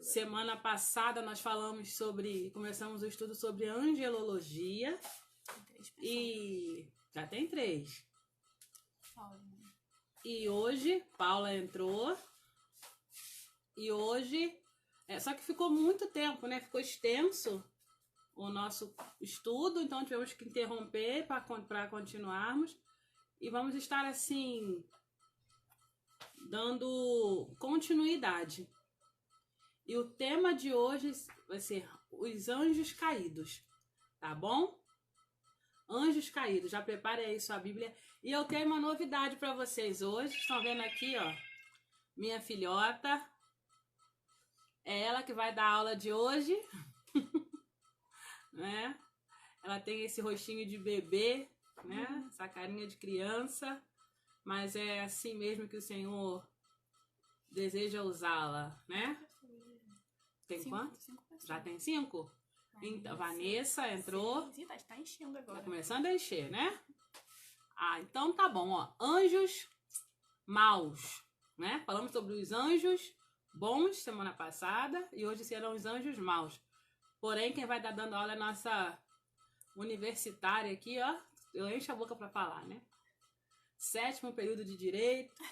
Semana passada nós começamos o estudo sobre angelologia. E já tem 3. E hoje, Paula entrou. E hoje, só que ficou muito tempo, né? Ficou extenso o nosso estudo, então tivemos que interromper para continuarmos. E vamos estar assim, dando continuidade. E o tema de hoje vai ser os anjos caídos, tá bom? Anjos caídos, já prepare aí sua Bíblia. E eu tenho uma novidade para vocês hoje. Estão vendo aqui, ó, minha filhota. É ela que vai dar a aula de hoje, né? Ela tem esse rostinho de bebê, né? Essa carinha de criança, mas é assim mesmo que o Senhor deseja usá-la, né? Tem 5, quanto? 5 pessoas. Já tem 5? Então, Vanessa entrou. Sim, tá enchendo agora. Tá começando a encher, né? Então tá bom, ó. Anjos maus, né? Falamos sobre os anjos bons semana passada e hoje serão os anjos maus. Porém, quem vai estar dando aula é a nossa universitária aqui, ó. Eu encho a boca pra falar, né? 7º período de Direito.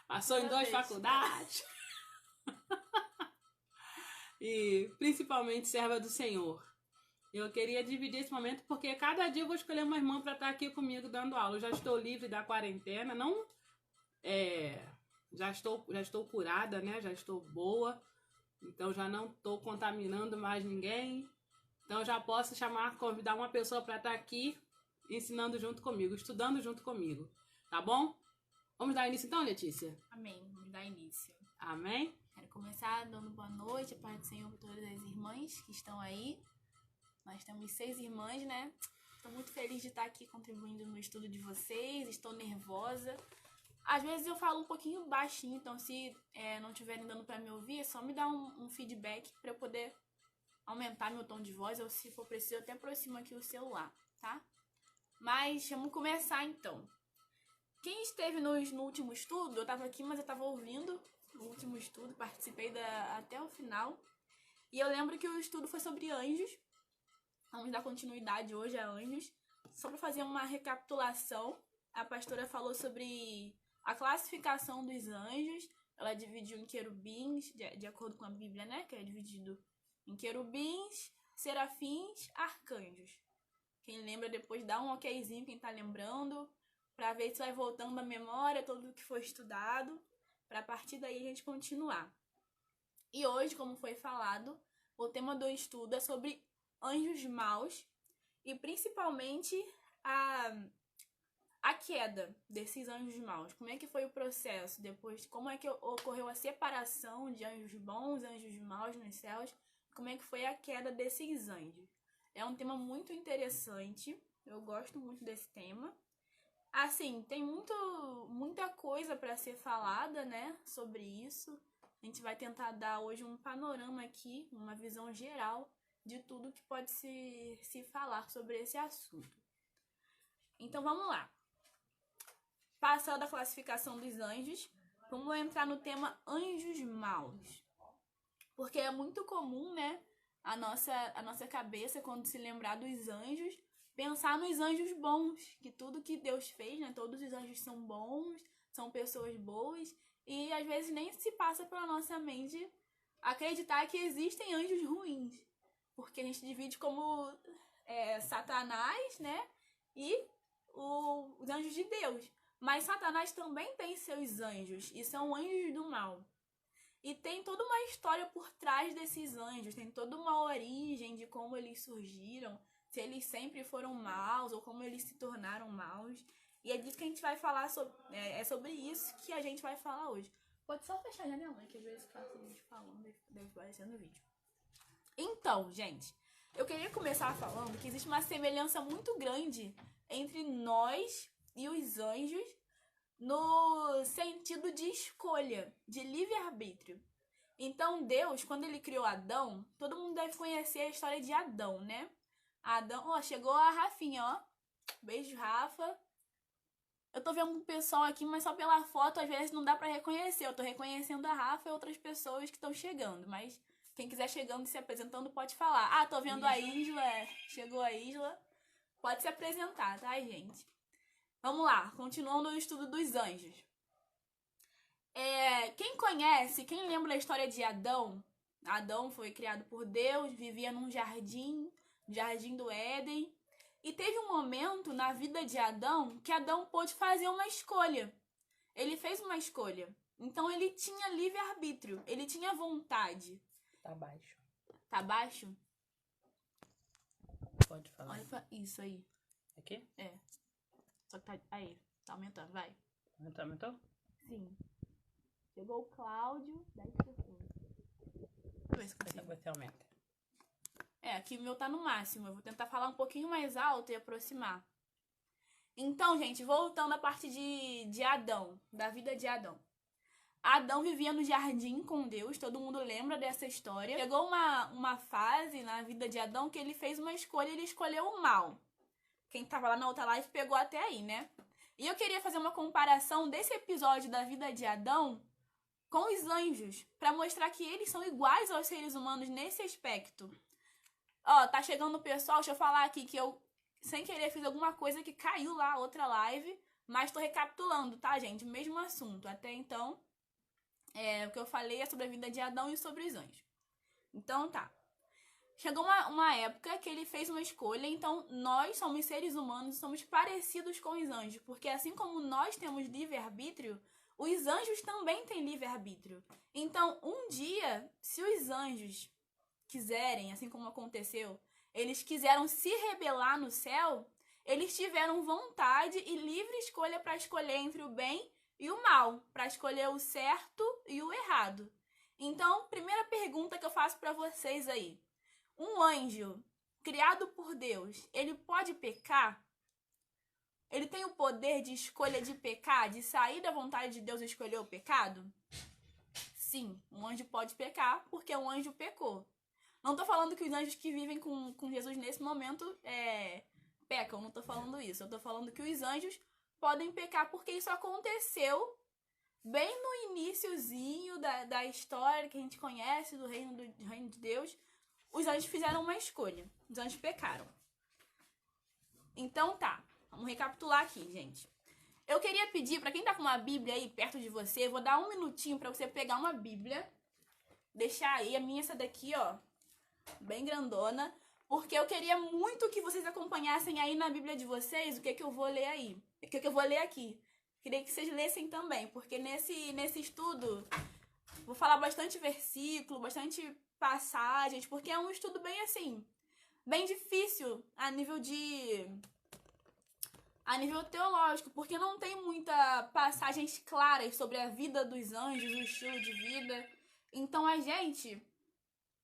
Passou em 2 faculdades. E principalmente serva do Senhor. Eu queria dividir esse momento porque cada dia eu vou escolher uma irmã para estar aqui comigo dando aula. Eu já estou livre da quarentena, já estou curada, né? Já estou boa. Então já não estou contaminando mais ninguém. Então já posso convidar uma pessoa para estar aqui ensinando junto comigo, estudando junto comigo. Tá bom? Vamos dar início então, Letícia? Amém. Vamos dar início. Amém? Quero começar dando boa noite, a paz do Senhor para todas as irmãs que estão aí. Nós temos 6 irmãs, né? Estou muito feliz de estar aqui contribuindo no estudo de vocês. Estou nervosa. Às vezes eu falo um pouquinho baixinho, então se não estiverem dando para me ouvir, é só me dar um feedback para eu poder aumentar meu tom de voz, ou se for preciso, eu até aproximo aqui o celular, tá? Mas vamos começar então. Quem esteve no último estudo, eu estava aqui, mas eu estava ouvindo o último estudo, participei até o final. E eu lembro que o estudo foi sobre anjos. Vamos dar continuidade hoje a anjos. Só para fazer uma recapitulação, a pastora falou sobre a classificação dos anjos. Ela dividiu em querubins, de acordo com a Bíblia, né? Que é dividido em querubins, serafins, arcanjos. Quem lembra depois dá um okzinho, quem tá lembrando, para ver se vai voltando à memória tudo o que foi estudado, para a partir daí a gente continuar. E hoje, como foi falado, o tema do estudo é sobre anjos maus e principalmente a queda desses anjos maus. Como é que foi o processo depois? Como é que ocorreu a separação de anjos bons, anjos maus nos céus? Como é que foi a queda desses anjos? É um tema muito interessante. Eu gosto muito desse tema. Assim, tem muita coisa para ser falada, né, sobre isso. A gente vai tentar dar hoje um panorama aqui, uma visão geral de tudo que pode se falar sobre esse assunto. Então vamos lá. Passando a classificação dos anjos, vamos entrar no tema anjos maus. Porque é muito comum, né, a nossa cabeça, quando se lembrar dos anjos, pensar nos anjos bons, que tudo que Deus fez, né, todos os anjos são bons, são pessoas boas, e às vezes nem se passa pela nossa mente acreditar que existem anjos ruins. Porque a gente divide como Satanás, né, e os anjos de Deus. Mas Satanás também tem seus anjos, e são anjos do mal. E tem toda uma história por trás desses anjos, tem toda uma origem de como eles surgiram, se eles sempre foram maus ou como eles se tornaram maus. E é disso que a gente vai falar, é sobre isso que a gente vai falar hoje. Pode só fechar a janela, que às vezes passa a gente falando, deve aparecer no vídeo. Então, gente, eu queria começar falando que existe uma semelhança muito grande entre nós e os anjos, no sentido de escolha, de livre-arbítrio. Então, Deus, quando ele criou Adão, todo mundo deve conhecer a história de Adão, né? Adão, ó, chegou a Rafinha, ó. Beijo, Rafa. Eu tô vendo um pessoal aqui, mas só pela foto às vezes não dá pra reconhecer. Eu tô reconhecendo a Rafa e outras pessoas que estão chegando, mas quem quiser chegando e se apresentando pode falar. Ah, tô vendo a Isla, chegou a Isla. Pode se apresentar, tá, gente? Vamos lá, continuando o estudo dos anjos. Quem conhece, quem lembra da história de Adão? Adão foi criado por Deus, vivia num jardim do Éden. E teve um momento na vida de Adão que Adão pôde fazer uma escolha. Ele fez uma escolha. Então ele tinha livre-arbítrio, ele tinha vontade. Tá baixo. Tá baixo? Pode falar. Olha pra isso aí. Aqui? É. Só que tá. Aí, tá aumentando, vai. Aumentou? Sim. Chegou o Cláudio, 10 segundos. Deixa eu ver se consigo. Você aumenta. Aqui o meu tá no máximo. Eu vou tentar falar um pouquinho mais alto e aproximar. Então, gente, voltando à parte de Adão, da vida de Adão. Adão vivia no jardim com Deus, todo mundo lembra dessa história. Chegou uma fase na vida de Adão que ele fez uma escolha, ele escolheu o mal. Quem tava lá na outra live pegou até aí, né? E eu queria fazer uma comparação desse episódio da vida de Adão com os anjos, pra mostrar que eles são iguais aos seres humanos nesse aspecto. Ó, tá chegando o pessoal, deixa eu falar aqui que eu, sem querer, fiz alguma coisa que caiu lá, outra live, mas tô recapitulando, tá, gente? Mesmo assunto. Até então, o que eu falei é sobre a vida de Adão e sobre os anjos. Então, tá. Chegou uma época que ele fez uma escolha, então nós somos seres humanos, somos parecidos com os anjos, porque assim como nós temos livre-arbítrio, os anjos também têm livre-arbítrio. Então, um dia, se os anjos quiserem, assim como aconteceu, eles quiseram se rebelar no céu, eles tiveram vontade e livre escolha para escolher entre o bem e o mal, para escolher o certo e o errado. Então, primeira pergunta que eu faço para vocês aí. Um anjo criado por Deus, ele pode pecar? Ele tem o poder de escolha de pecar, de sair da vontade de Deus e escolher o pecado? Sim, um anjo pode pecar porque um anjo pecou. Não tô falando que os anjos que vivem com Jesus nesse momento pecam, não tô falando isso. Eu tô falando que os anjos podem pecar porque isso aconteceu bem no iniciozinho da história que a gente conhece, do reino de Deus. Os anjos fizeram uma escolha. Os anjos pecaram. Então tá, vamos recapitular aqui, gente. Eu queria pedir pra quem tá com uma Bíblia aí perto de você, eu vou dar um minutinho pra você pegar uma Bíblia. Deixar aí, a minha essa daqui, ó, bem grandona. Porque eu queria muito que vocês acompanhassem aí na Bíblia de vocês o que eu vou ler aí. O que eu vou ler aqui. Queria que vocês lessem também, porque nesse estudo vou falar bastante versículo, bastante passagens, porque é um estudo bem assim, bem difícil a nível teológico, porque não tem muita passagens claras sobre a vida dos anjos, o estilo de vida. Então a gente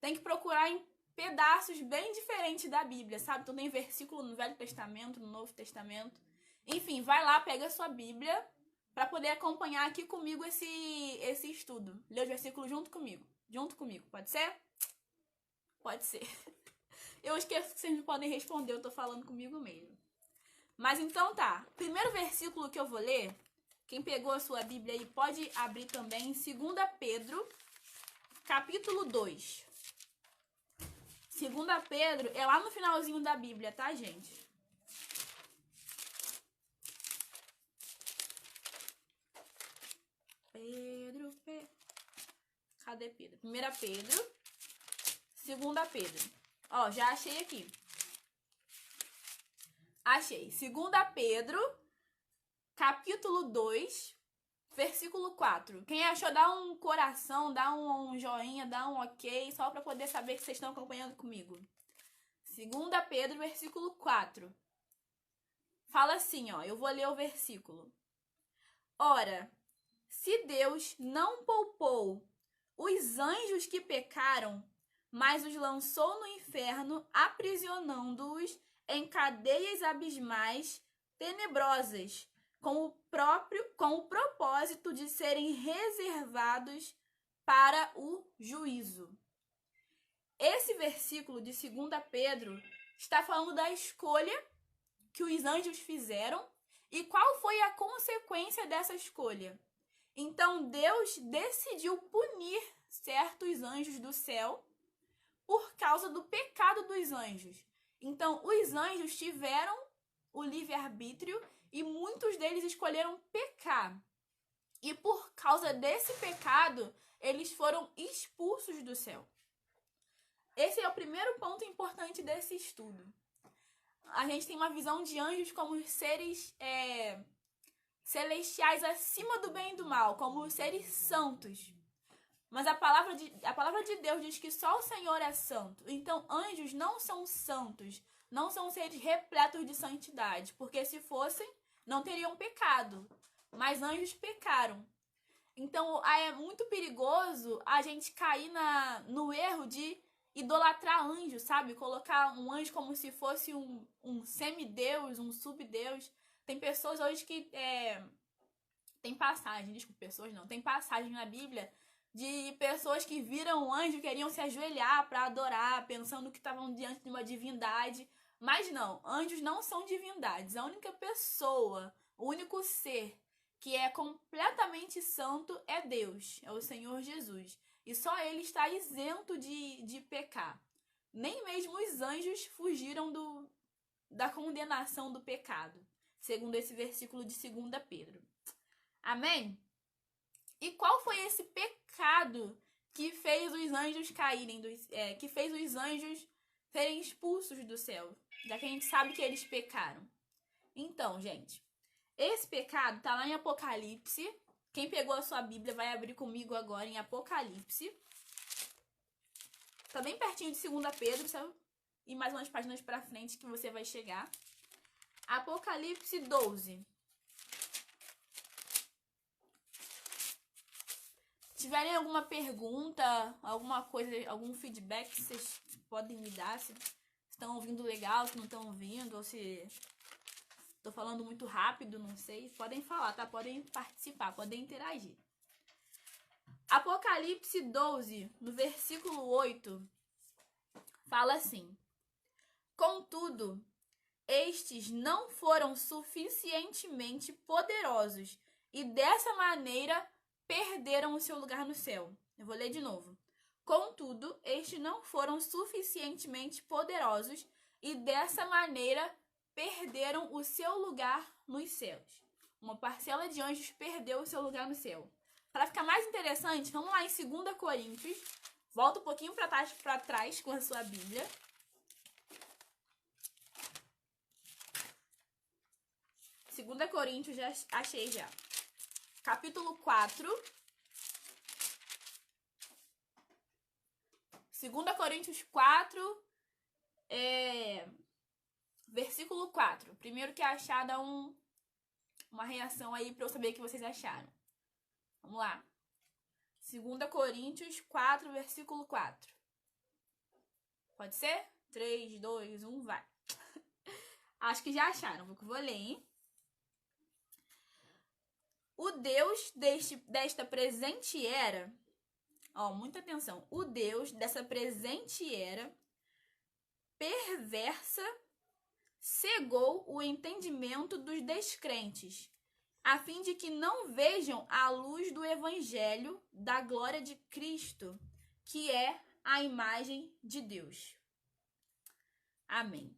tem que procurar em pedaços bem diferentes da Bíblia, sabe? Então tem versículo no Velho Testamento, no Novo Testamento. Enfim, vai lá, pega a sua Bíblia para poder acompanhar aqui comigo esse estudo. Lê os versículos junto comigo. Pode ser? Pode ser. Eu esqueço que vocês não podem responder, eu tô falando comigo mesmo. Mas então tá. Primeiro versículo que eu vou ler, quem pegou a sua Bíblia aí pode abrir também, 2 Pedro, capítulo 2. 2 Pedro é lá no finalzinho da Bíblia, tá, gente? Cadê Pedro? 1 Pedro, 2 Pedro. Ó, já achei aqui. Achei. 2 Pedro, capítulo 2, versículo 4. Quem achou, dá um coração, dá um joinha, dá um ok, só para poder saber que vocês estão acompanhando comigo. 2 Pedro, versículo 4. Fala assim, ó, eu vou ler o versículo. Ora, se Deus não poupou os anjos que pecaram, mas os lançou no inferno, aprisionando-os em cadeias abismais tenebrosas, com o propósito de serem reservados para o juízo. Esse versículo de 2 Pedro está falando da escolha que os anjos fizeram E qual foi a consequência dessa escolha? Então Deus decidiu punir certos anjos do céu por causa do pecado dos anjos. Então os anjos tiveram o livre-arbítrio e muitos deles escolheram pecar. E por causa desse pecado, eles foram expulsos do céu. Esse é o primeiro ponto importante desse estudo. A gente tem uma visão de anjos como seres celestiais acima do bem e do mal, como seres santos. Mas a palavra de Deus diz que só o Senhor é santo. Então, anjos não são santos, não são seres repletos de santidade, porque se fossem, não teriam pecado. Mas anjos pecaram. Então, é muito perigoso a gente cair no erro de idolatrar anjos, sabe? Colocar um anjo como se fosse um semideus, um subdeus. Tem pessoas hoje que tem passagem na Bíblia de pessoas que viram um anjo, queriam se ajoelhar para adorar, pensando que estavam diante de uma divindade. Mas não, anjos não são divindades. A única pessoa, o único ser que é completamente santo é Deus, é o Senhor Jesus. E só Ele está isento de pecar. Nem mesmo os anjos fugiram da condenação do pecado, segundo esse versículo de 2 Pedro. Amém? E qual foi esse pecado que fez os anjos caírem, que fez os anjos serem expulsos do céu? Já que a gente sabe que eles pecaram. Então, gente, esse pecado está lá em Apocalipse. Quem pegou a sua Bíblia vai abrir comigo agora em Apocalipse. Tá bem pertinho de 2 Pedro, sabe? E mais umas páginas para frente que você vai chegar. Apocalipse 12. Se tiverem alguma pergunta, alguma coisa, algum feedback que vocês podem me dar, se estão ouvindo legal, se não estão ouvindo, ou se tô falando muito rápido, não sei, podem falar, tá? Podem participar, podem interagir. Apocalipse 12, no versículo 8, fala assim: contudo, estes não foram suficientemente poderosos e dessa maneira perderam o seu lugar no céu. Eu vou ler de novo. Contudo, estes não foram suficientemente poderosos e dessa maneira perderam o seu lugar nos céus. Uma parcela de anjos perdeu o seu lugar no céu. Para ficar mais interessante, vamos lá em 2 Coríntios. Volta um pouquinho para trás com a sua Bíblia. Segunda Coríntios, já achei já. Capítulo 4. 2 Coríntios 4, versículo 4. Primeiro que achar, dá uma reação aí para eu saber o que vocês acharam. Vamos lá. 2 Coríntios 4, versículo 4. Pode ser? 3, 2, 1, vai. Acho que já acharam, vou ler, hein? O Deus desta presente era, muita atenção, o Deus dessa presente era perversa cegou o entendimento dos descrentes, a fim de que não vejam a luz do evangelho da glória de Cristo, que é a imagem de Deus. Amém.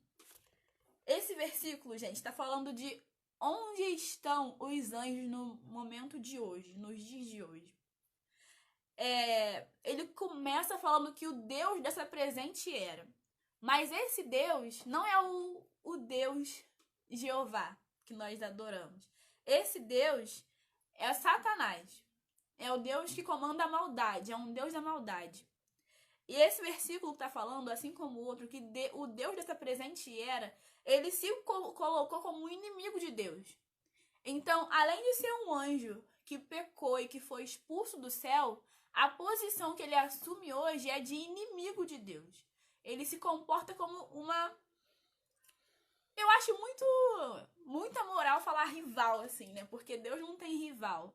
Esse versículo, gente, está falando de onde estão os anjos no momento de hoje, nos dias de hoje. Ele começa falando que o Deus dessa presente era. Mas esse Deus não é o Deus Jeová que nós adoramos. Esse Deus é Satanás. É o Deus que comanda a maldade. É um Deus da maldade. E esse versículo está falando, assim como o outro, que o Deus dessa presente era, ele se colocou como um inimigo de Deus. Então, além de ser um anjo que pecou e que foi expulso do céu, a posição que ele assume hoje é de inimigo de Deus. Ele se comporta como eu acho muita moral falar rival, assim, né? Porque Deus não tem rival.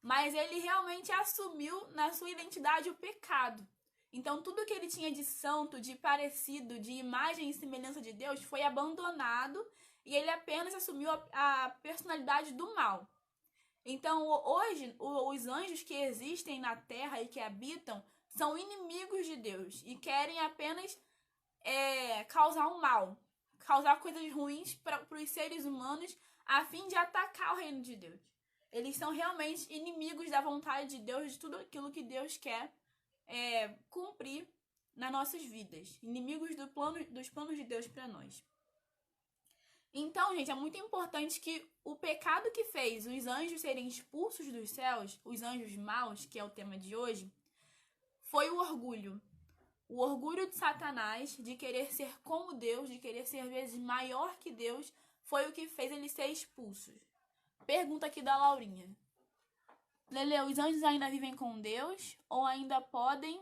Mas ele realmente assumiu na sua identidade o pecado. Então, tudo que ele tinha de santo, de parecido, de imagem e semelhança de Deus foi abandonado e ele apenas assumiu a personalidade do mal. Então, hoje, os anjos que existem na Terra e que habitam são inimigos de Deus e querem apenas causar um mal, causar coisas ruins para os seres humanos a fim de atacar o reino de Deus. Eles são realmente inimigos da vontade de Deus, de tudo aquilo que Deus quer cumprir nas nossas vidas. Inimigos dos planos de Deus para nós. Então, gente, é muito importante que o pecado que fez os anjos serem expulsos dos céus, os anjos maus, que é o tema de hoje, foi o orgulho. O orgulho de Satanás de querer ser como Deus, de querer ser vezes maior que Deus, foi o que fez eles ser expulsos. Pergunta aqui da Laurinha. Lele, os anjos ainda vivem com Deus ou ainda podem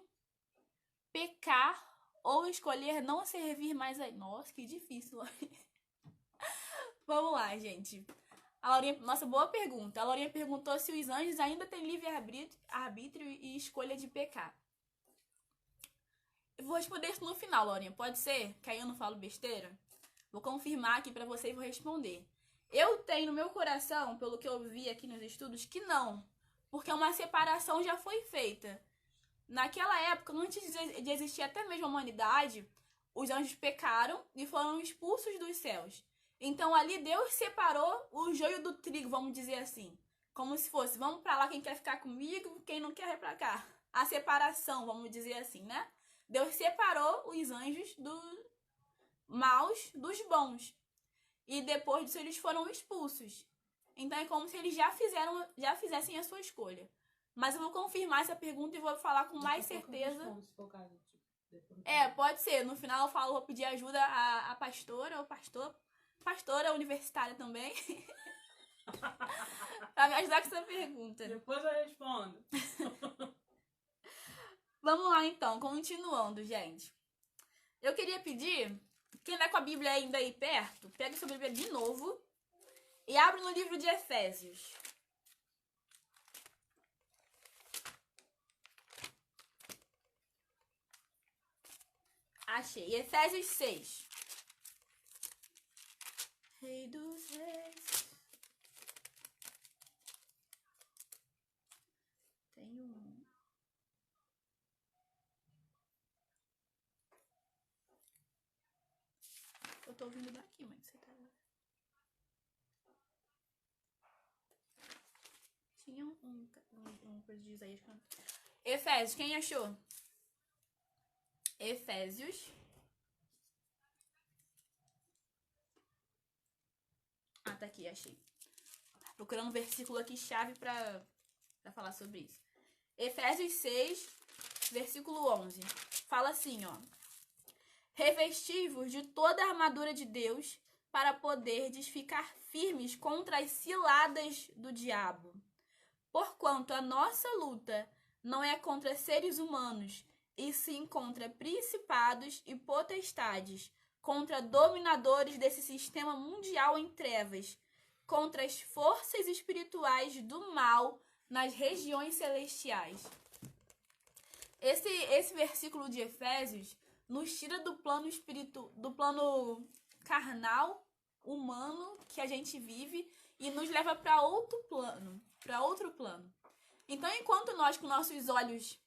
pecar ou escolher não servir mais a... Nossa, que difícil, Laurinha. Vamos lá, gente. A Laurinha, nossa, boa pergunta. A Laurinha perguntou se os anjos ainda têm livre-arbítrio e escolha de pecar. Eu vou responder isso no final, Laurinha. Pode ser? Que aí eu não falo besteira? Vou confirmar aqui pra você e vou responder. Eu tenho no meu coração, pelo que eu vi aqui nos estudos, que não. Porque uma separação já foi feita. Naquela época, antes de existir até mesmo a humanidade, os anjos pecaram e foram expulsos dos céus. Então ali Deus separou o joio do trigo, vamos dizer assim. Como se fosse, vamos pra lá quem quer ficar comigo, quem não quer ir pra cá. A separação, vamos dizer assim, né? Deus separou os anjos dos maus dos bons. E depois disso eles foram expulsos. Então é como se eles já fizessem a sua escolha. Mas eu vou confirmar essa pergunta e vou falar com mais certeza. Pode ser. No final eu vou pedir ajuda à pastora ou pastora universitária também. Pra me ajudar com essa pergunta. Depois eu respondo. Vamos lá então, continuando, gente. Eu queria pedir, quem tá com a Bíblia ainda aí perto, pega sua Bíblia de novo e abre no livro de Efésios. Achei. Efésios 6. Rei dos reis. Tem um... Eu tô ouvindo daqui, mas você tá... Tinha um coisa de Isaías. Efésios, quem achou? Efésios. Tá aqui, achei. Procurando um versículo aqui chave pra falar sobre isso. Efésios 6, versículo 11. Fala assim, ó. Revesti-vos de toda a armadura de Deus para poderdes ficar firmes contra as ciladas do diabo. Porquanto a nossa luta não é contra seres humanos, e sim contra principados e potestades, contra dominadores desse sistema mundial em trevas, contra as forças espirituais do mal nas regiões celestiais. Esse versículo de Efésios nos tira do plano carnal, humano que a gente vive e nos leva para outro plano. Então, enquanto nós, com nossos olhos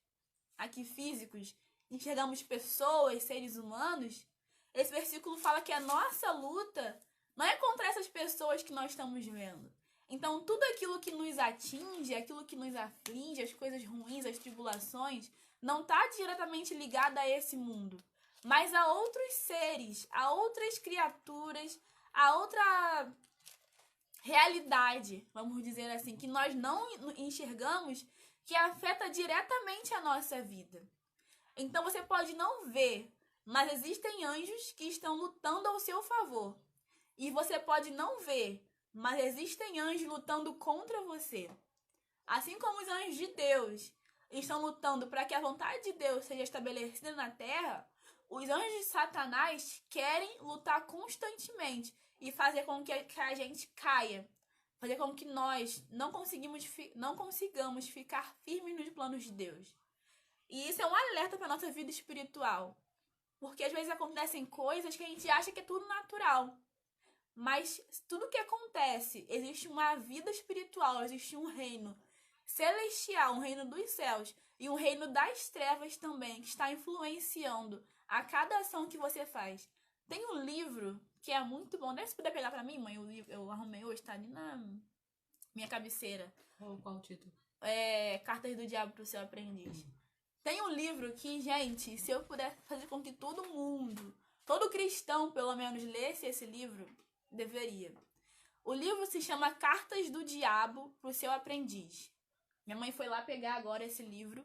aqui físicos, enxergamos pessoas, seres humanos, esse versículo fala que a nossa luta não é contra essas pessoas que nós estamos vendo. Então, tudo aquilo que nos atinge, aquilo que nos aflige, as coisas ruins, as tribulações, não está diretamente ligado a esse mundo, mas a outros seres, a outras criaturas, a outra realidade, vamos dizer assim, que nós não enxergamos, que afeta diretamente a nossa vida. Então, você pode não ver, mas existem anjos que estão lutando ao seu favor. E você pode não ver, mas existem anjos lutando contra você. Assim como os anjos de Deus estão lutando para que a vontade de Deus seja estabelecida na terra, os anjos de Satanás querem lutar constantemente e fazer com que a gente caia. Fazer com que nós não consigamos ficar firmes nos planos de Deus. E isso é um alerta para a nossa vida espiritual. Porque às vezes acontecem coisas que a gente acha que é tudo natural. Mas tudo que acontece, existe uma vida espiritual, existe um reino celestial, um reino dos céus e um reino das trevas também, que está influenciando a cada ação que você faz. Tem um livro que é muito bom. Deve se puder pegar pra mim, mãe, eu arrumei hoje, tá ali na minha cabeceira. Qual o título? Cartas do Diabo pro Seu Aprendiz. Tem um livro que, gente, se eu puder fazer com que todo mundo, todo cristão pelo menos lesse esse livro, deveria. O livro se chama Cartas do Diabo pro Seu Aprendiz. Minha mãe foi lá pegar agora esse livro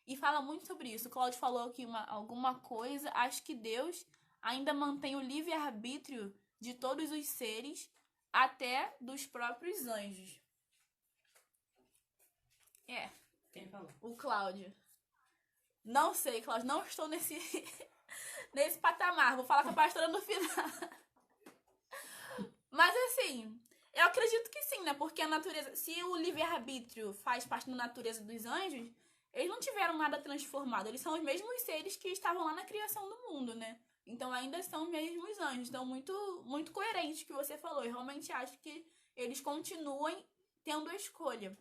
e fala muito sobre isso. O Cláudio falou aqui alguma coisa. Acho que Deus ainda mantém o livre-arbítrio de todos os seres, até dos próprios anjos. Quem falou? O Cláudio. Não sei, Cláudio, não estou nesse patamar. Vou falar com a pastora no final. Mas assim, eu acredito que sim, né? Porque a natureza, se o livre-arbítrio faz parte da natureza dos anjos, eles não tiveram nada transformado. Eles são os mesmos seres que estavam lá na criação do mundo, né? Então ainda são os mesmos anjos. Então muito, muito coerente o que você falou. Eu realmente acho que eles continuem tendo a escolha.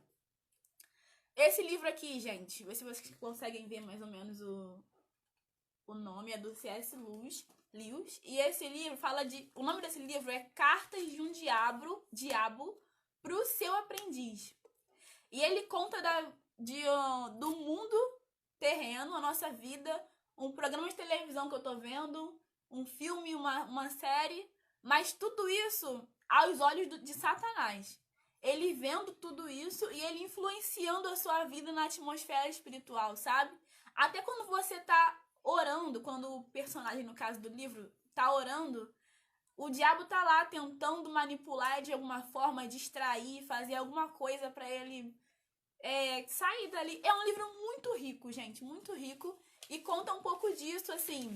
Esse livro aqui, gente, vê se vocês conseguem ver mais ou menos o nome, é do C.S. Lewis. E esse livro fala de... O nome desse livro é Cartas de um Diabo pro Seu Aprendiz. E ele conta do mundo terreno, a nossa vida, um programa de televisão que eu tô vendo, um filme, uma série, mas tudo isso aos olhos de Satanás. Ele vendo tudo isso e ele influenciando a sua vida na atmosfera espiritual, sabe? Até quando você tá orando, quando o personagem, no caso do livro, tá orando, o diabo tá lá tentando manipular de alguma forma, distrair, fazer alguma coisa pra ele sair dali. É um livro muito rico, gente, muito rico. E conta um pouco disso, assim,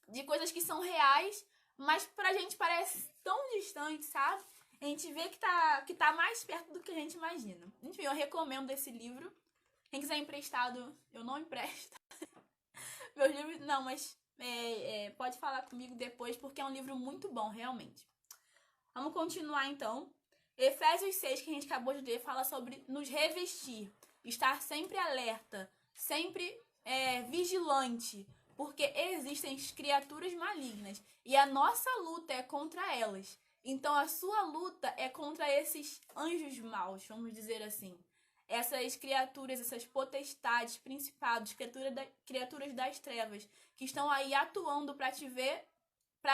de coisas que são reais, mas pra gente parece tão distante, sabe? A gente vê que tá mais perto do que a gente imagina. Enfim, eu recomendo esse livro. Quem quiser emprestado, eu não empresto. Meus livros, não, mas pode falar comigo depois, porque é um livro muito bom, realmente. Vamos continuar, então. Efésios 6, que a gente acabou de ler, fala sobre nos revestir. Estar sempre alerta, sempre vigilante, porque existem criaturas malignas. E a nossa luta é contra elas. Então a sua luta é contra esses anjos maus, vamos dizer assim. Essas criaturas, essas potestades, principados, criaturas das trevas, que estão aí atuando para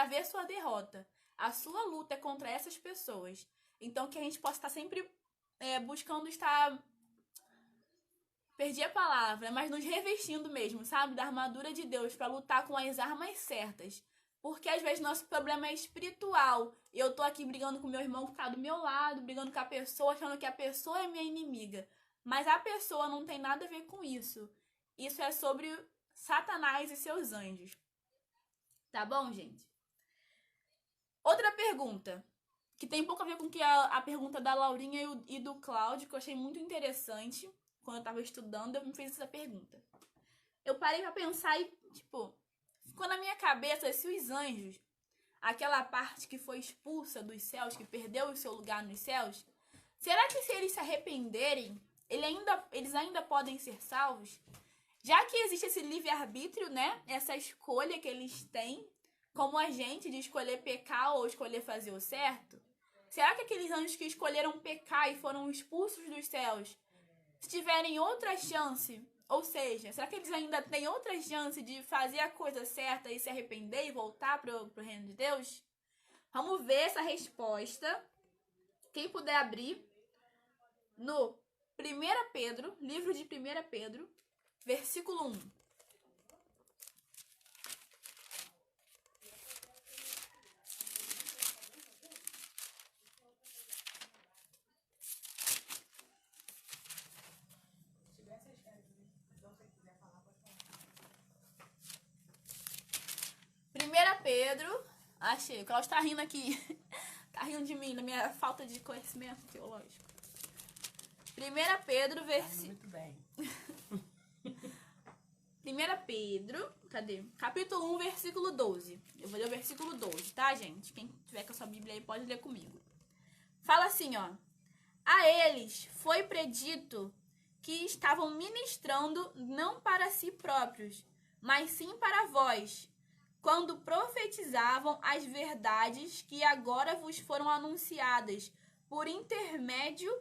ver sua derrota. A sua luta é contra essas pessoas. Então que a gente possa estar sempre buscando estar... Perdi a palavra, mas nos revestindo mesmo, sabe? Da armadura de Deus para lutar com as armas certas. Porque às vezes nosso problema é espiritual. E eu tô aqui brigando com meu irmão que tá do meu lado, brigando com a pessoa, achando que a pessoa é minha inimiga. Mas a pessoa não tem nada a ver com isso. Isso é sobre Satanás e seus anjos. Tá bom, gente? Outra pergunta, que tem pouco a ver com que a pergunta da Laurinha e do Cláudio, que eu achei muito interessante. Quando eu tava estudando, eu me fiz essa pergunta. Eu parei pra pensar e, ficou na minha cabeça se os anjos, aquela parte que foi expulsa dos céus, que perdeu o seu lugar nos céus, será que se eles se arrependerem, eles ainda podem ser salvos? Já que existe esse livre-arbítrio, né? Essa escolha que eles têm, como a gente, de escolher pecar ou escolher fazer o certo, será que aqueles anjos que escolheram pecar e foram expulsos dos céus, se tiverem outra chance... Ou seja, será que eles ainda têm outra chance de fazer a coisa certa e se arrepender e voltar pro reino de Deus? Vamos ver essa resposta. Quem puder abrir no 1 Pedro, livro de 1 Pedro, versículo 1. Pedro, achei, o Cláudio tá rindo aqui, tá rindo de mim, da minha falta de conhecimento teológico. 1 Pedro, versículo... Muito bem. 1 Pedro, cadê? Capítulo 1, versículo 12. Eu vou ler o versículo 12, tá, gente? Quem tiver com a sua Bíblia aí pode ler comigo. Fala assim, ó. A eles foi predito que estavam ministrando não para si próprios, mas sim para vós, quando profetizavam as verdades que agora vos foram anunciadas por intermédio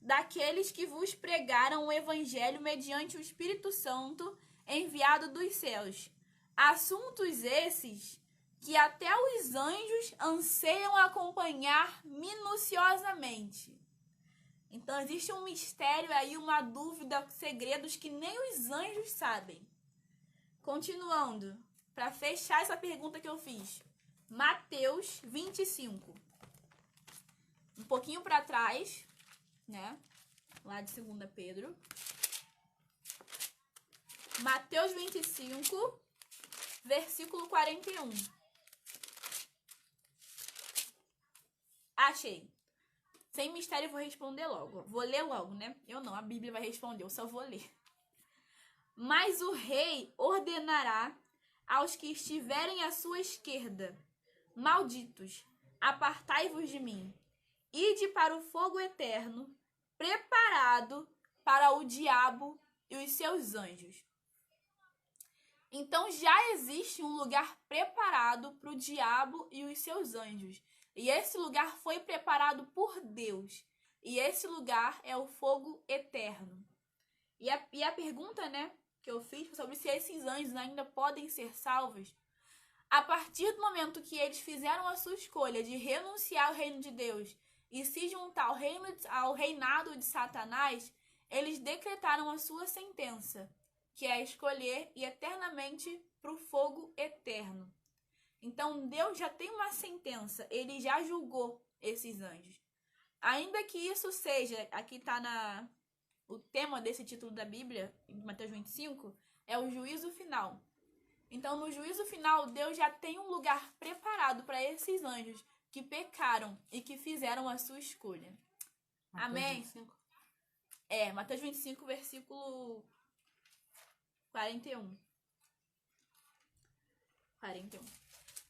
daqueles que vos pregaram o evangelho mediante o Espírito Santo enviado dos céus. Assuntos esses que até os anjos anseiam acompanhar minuciosamente. Então existe um mistério aí, uma dúvida, segredos que nem os anjos sabem. Continuando, para fechar essa pergunta que eu fiz. Mateus 25. Um pouquinho para trás, né? Lá de 2 Pedro. Mateus 25, versículo 41. Achei. Sem mistério, eu vou responder logo. Vou ler logo, né? Eu não, a Bíblia vai responder, eu só vou ler. Mas o rei ordenará aos que estiverem à sua esquerda: malditos, apartai-vos de mim. Ide para o fogo eterno, preparado para o diabo e os seus anjos. Então já existe um lugar preparado para o diabo e os seus anjos. E esse lugar foi preparado por Deus. E esse lugar é o fogo eterno. E a pergunta, né, que eu fiz sobre se esses anjos ainda podem ser salvos. A partir do momento que eles fizeram a sua escolha de renunciar ao reino de Deus e se juntar ao reinado de Satanás, eles decretaram a sua sentença, que é escolher ir eternamente para o fogo eterno. Então, Deus já tem uma sentença, ele já julgou esses anjos. Ainda que isso seja, aqui está o tema desse título da Bíblia, em Mateus 25, é o juízo final. Então, no juízo final, Deus já tem um lugar preparado para esses anjos que pecaram e que fizeram a sua escolha. Mateus Amém? 25. Mateus 25, versículo 41.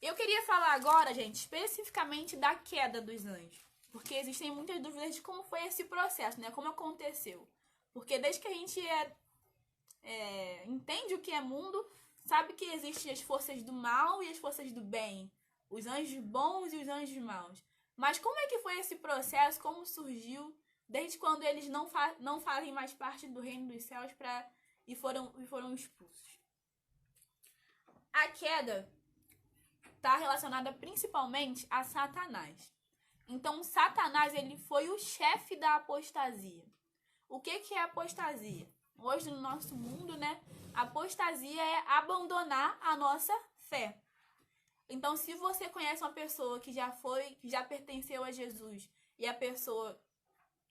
Eu queria falar agora, gente, especificamente da queda dos anjos. Porque existem muitas dúvidas de como foi esse processo, né? Como aconteceu. Porque desde que a gente entende o que é mundo, sabe que existem as forças do mal e as forças do bem. Os anjos bons e os anjos maus. Mas como é que foi esse processo? Como surgiu? Desde quando eles não fazem mais parte do reino dos céus e foram expulsos. A queda está relacionada principalmente a Satanás. Então, Satanás ele foi o chefe da apostasia. O que é apostasia? Hoje no nosso mundo, né? Apostasia é abandonar a nossa fé. Então, se você conhece uma pessoa que já pertenceu a Jesus e a pessoa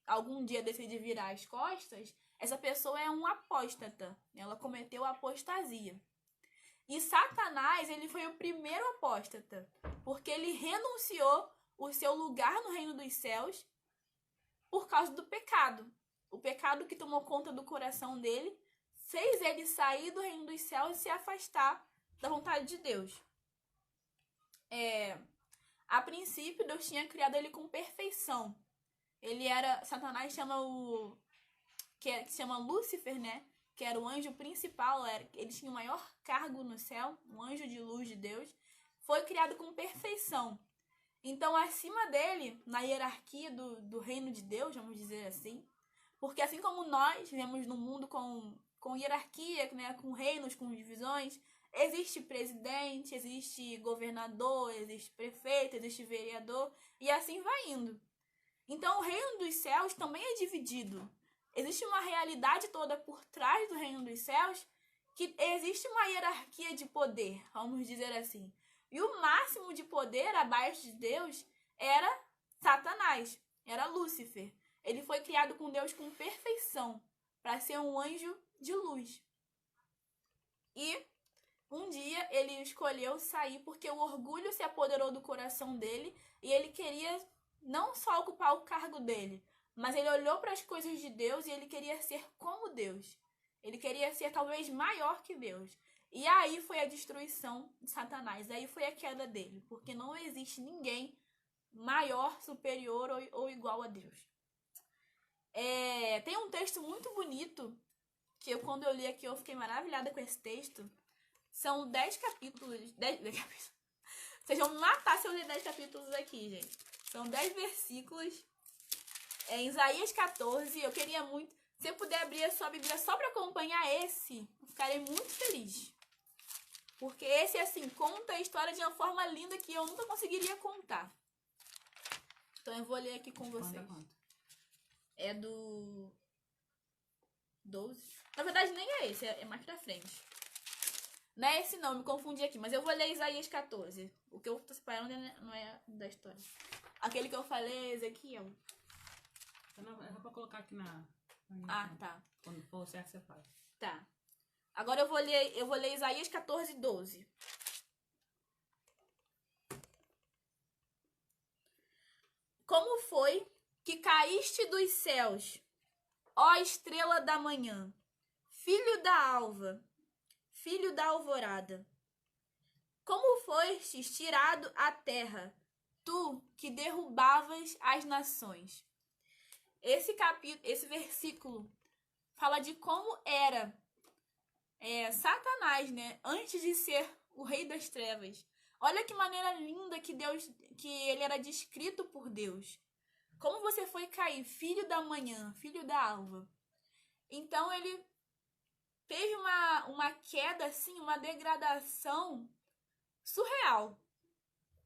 algum dia decide virar as costas, essa pessoa é um apóstata. Ela cometeu apostasia. E Satanás, ele foi o primeiro apóstata, porque ele renunciou o seu lugar no reino dos céus por causa do pecado. O pecado que tomou conta do coração dele fez ele sair do reino dos céus e se afastar da vontade de Deus. A princípio, Deus tinha criado ele com perfeição. Satanás chama Lúcifer, né? Que era o anjo principal, ele tinha o maior cargo no céu, um anjo de luz de Deus, foi criado com perfeição. Então, acima dele, na hierarquia do reino de Deus, vamos dizer assim, porque assim como nós vivemos num mundo com hierarquia, né, com reinos, com divisões, existe presidente, existe governador, existe prefeito, existe vereador, e assim vai indo. Então, o reino dos céus também é dividido. Existe uma realidade toda por trás do reino dos céus, que existe uma hierarquia de poder, vamos dizer assim. E o máximo de poder abaixo de Deus era Satanás, era Lúcifer. Ele foi criado com Deus com perfeição, para ser um anjo de luz. E um dia ele escolheu sair porque o orgulho se apoderou do coração dele e ele queria não só ocupar o cargo dele, mas ele olhou para as coisas de Deus e ele queria ser como Deus. Ele queria ser talvez maior que Deus. E aí foi a destruição de Satanás. Aí foi a queda dele. Porque não existe ninguém maior, superior ou igual a Deus. Tem um texto muito bonito que quando eu li aqui eu fiquei maravilhada com esse texto. São 10 capítulos. 10 capítulos. Vocês vão me matar se eu ler 10 capítulos aqui, gente. São 10 versículos. Em Isaías 14. Eu queria muito. Se eu puder abrir a sua Bíblia só para acompanhar esse, eu ficarei muito feliz. Porque esse, assim, conta a história de uma forma linda que eu nunca conseguiria contar. Então eu vou ler aqui com vocês. É do 12. Na verdade, nem é esse, é mais pra frente. Não é esse não, me confundi aqui. Mas eu vou ler Isaías 14. O que eu tô separando não é da história. Aquele que eu falei é Ezequiel. É pra colocar aqui na tá. Quando for certo, você faz. Tá. Agora eu vou ler Isaías 14, 12. Como foi que caíste dos céus, ó estrela da manhã, filho da alva, filho da alvorada? Como fostes tirado à terra, tu que derrubavas as nações? Esse versículo fala de como era Satanás, né? Antes de ser o rei das trevas. Olha que maneira linda que ele era descrito por Deus. Como você foi cair, filho da manhã, filho da alva. Então ele teve uma queda, assim, uma degradação surreal.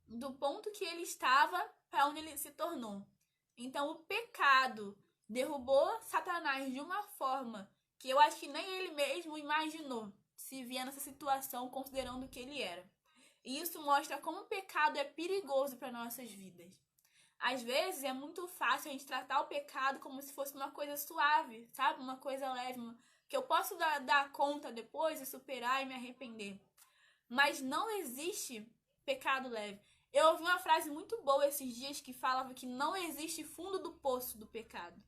Do ponto que ele estava para onde ele se tornou. Então o pecado derrubou Satanás de uma forma que eu acho que nem ele mesmo imaginou se via nessa situação considerando o que ele era. E isso mostra como o pecado é perigoso para nossas vidas. Às vezes é muito fácil a gente tratar o pecado como se fosse uma coisa suave, sabe? Uma coisa leve, que eu posso dar conta depois e superar e me arrepender. Mas não existe pecado leve. Eu ouvi uma frase muito boa esses dias que falava que não existe fundo do poço do pecado.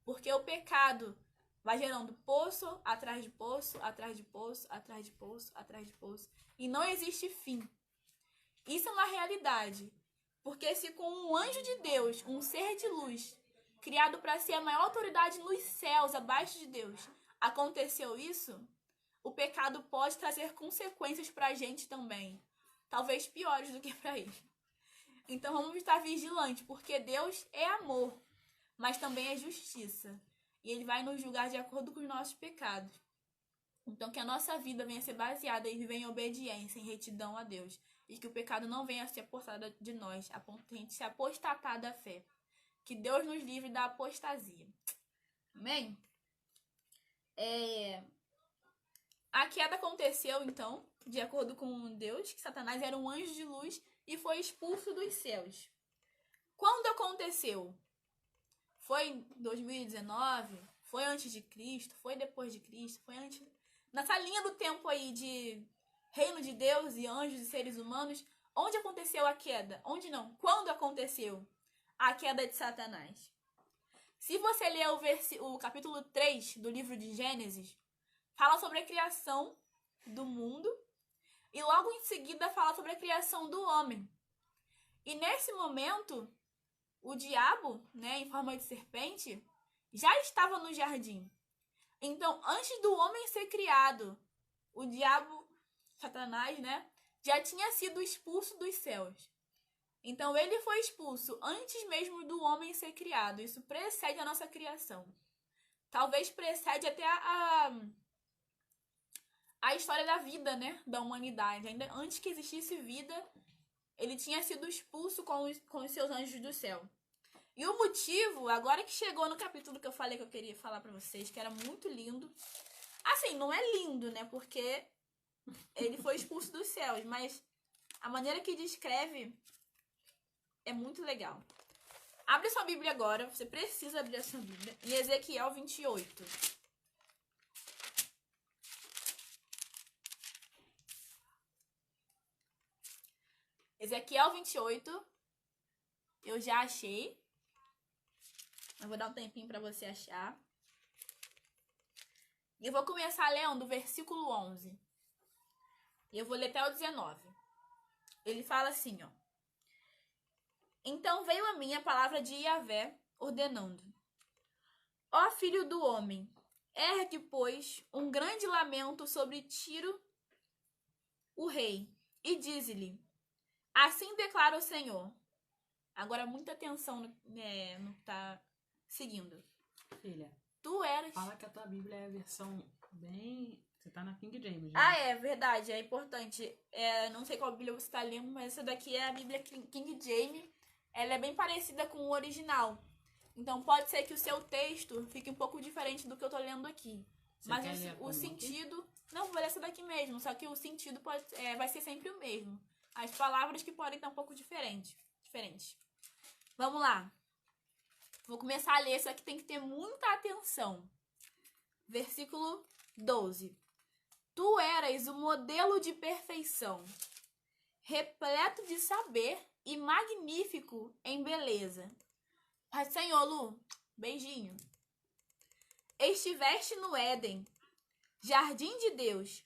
Porque o pecado vai gerando poço, atrás de poço, atrás de poço, atrás de poço, atrás de poço. E não existe fim. Isso é uma realidade. Porque se com um anjo de Deus, um ser de luz, criado para ser a maior autoridade nos céus, abaixo de Deus, aconteceu isso, o pecado pode trazer consequências para a gente também. Talvez piores do que para ele. Então vamos estar vigilantes, porque Deus é amor, mas também é justiça. E ele vai nos julgar de acordo com os nossos pecados. Então que a nossa vida venha ser baseada em viver em obediência, em retidão a Deus. E que o pecado não venha a ser apossado de nós, a ponto de a gente se apostatar da fé. Que Deus nos livre da apostasia. Amém? A queda aconteceu, então, de acordo com Deus, que Satanás era um anjo de luz e foi expulso dos céus. Quando aconteceu? Foi em 2019? Foi antes de Cristo? Foi depois de Cristo? Foi antes... Nessa linha do tempo aí de reino de Deus e anjos e seres humanos, onde aconteceu a queda? Onde não? Quando aconteceu a queda de Satanás? Se você ler o capítulo 3 do livro de Gênesis, fala sobre a criação do mundo e logo em seguida fala sobre a criação do homem. E nesse momento, o diabo, né, em forma de serpente, já estava no jardim. Então, antes do homem ser criado, o diabo, Satanás, né, já tinha sido expulso dos céus. Então, ele foi expulso antes mesmo do homem ser criado. Isso precede a nossa criação. Talvez precede até a história da vida, né, da humanidade. Ainda antes que existisse vida, ele tinha sido expulso com os seus anjos do céu. E o motivo, agora que chegou no capítulo que eu falei que eu queria falar pra vocês, que era muito lindo. Assim, não é lindo, né, porque ele foi expulso dos céus, mas a maneira que descreve é muito legal. Abre sua Bíblia agora, você precisa abrir a sua Bíblia, em Ezequiel 28. Ezequiel 28, eu já achei. Eu vou dar um tempinho para você achar. E eu vou começar lendo o versículo 11. E eu vou ler até o 19. Ele fala assim, ó. Então veio a mim a palavra de Yahvé, ordenando: Ó filho do homem, ergue, pois, um grande lamento sobre Tiro, o rei, e dize-lhe: Assim declara o Senhor. Agora, muita atenção no que tá seguindo. Filha, Tu eras... fala que a tua Bíblia é a versão bem... Você tá na King James, né? Ah, é verdade, é importante. Não sei qual Bíblia você tá lendo, mas essa daqui é a Bíblia King James. Ela é bem parecida com o original. Então, pode ser que o seu texto fique um pouco diferente do que eu tô lendo aqui. Você Mas quer ler o como sentido... Não, vou ler essa daqui mesmo. Só que o sentido vai ser sempre o mesmo. As palavras que podem estar um pouco diferentes. Vamos lá. Vou começar a ler. Isso aqui tem que ter muita atenção. Versículo 12. Tu eras o modelo de perfeição, repleto de saber e magnífico em beleza. Pai do Senhor, Lu, beijinho. Estiveste no Éden, jardim de Deus.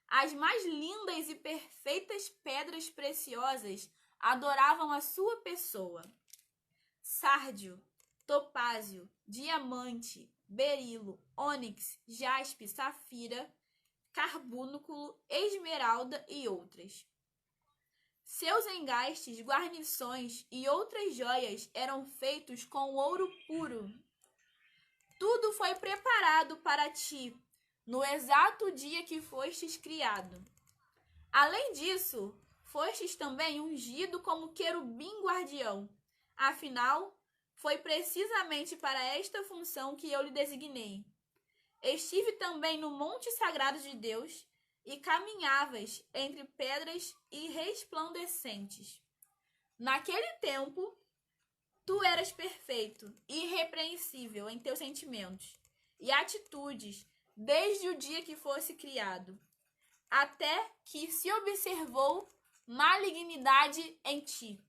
As mais lindas e perfeitas pedras preciosas adoravam a sua pessoa. Sárdio, topázio, diamante, berilo, ônix, jaspe, safira, carbúnculo, esmeralda e outras. Seus engastes, guarnições e outras joias eram feitos com ouro puro. Tudo foi preparado para ti no exato dia que fostes criado. Além disso, fostes também ungido como querubim guardião. Afinal, foi precisamente para esta função que eu lhe designei. Estive também no monte sagrado de Deus e caminhavas entre pedras e resplandecentes. Naquele tempo, tu eras perfeito e irrepreensível em teus sentimentos e atitudes desde o dia que fosse criado, até que se observou malignidade em ti.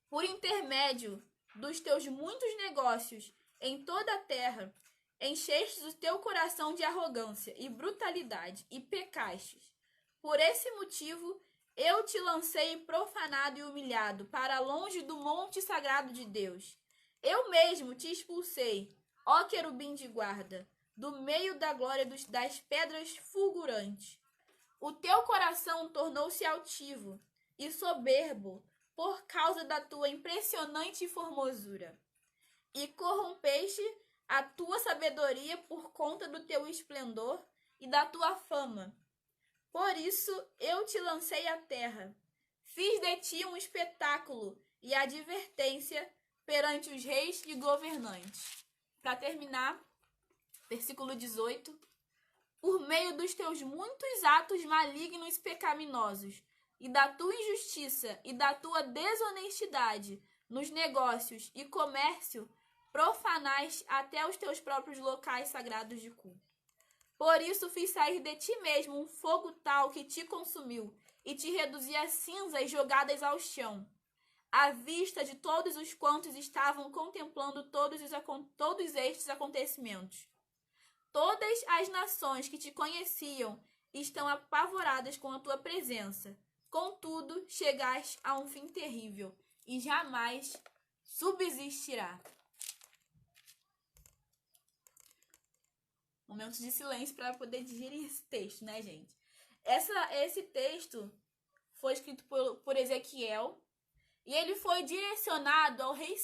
Por intermédio dos teus muitos negócios em toda a terra, enchestes o teu coração de arrogância e brutalidade e pecastes. Por esse motivo, eu te lancei profanado e humilhado para longe do monte sagrado de Deus. Eu mesmo te expulsei, ó querubim de guarda, do meio da glória das pedras fulgurantes. O teu coração tornou-se altivo e soberbo por causa da tua impressionante formosura, e corrompeste a tua sabedoria por conta do teu esplendor e da tua fama. Por isso eu te lancei à terra. Fiz de ti um espetáculo e advertência perante os reis e governantes. Para terminar, versículo 18. Por meio dos teus muitos atos malignos e pecaminosos, e da tua injustiça e da tua desonestidade nos negócios e comércio, profanais até os teus próprios locais sagrados de culto. Por isso fiz sair de ti mesmo um fogo tal que te consumiu e te reduzia a cinzas jogadas ao chão, à vista de todos os quantos estavam contemplando todos estes acontecimentos. Todas as nações que te conheciam estão apavoradas com a tua presença. Contudo, chegaste a um fim terrível e jamais subsistirá. Momentos de silêncio para poder digerir esse texto, né, gente? Esse texto foi escrito por Ezequiel e ele foi direcionado ao rei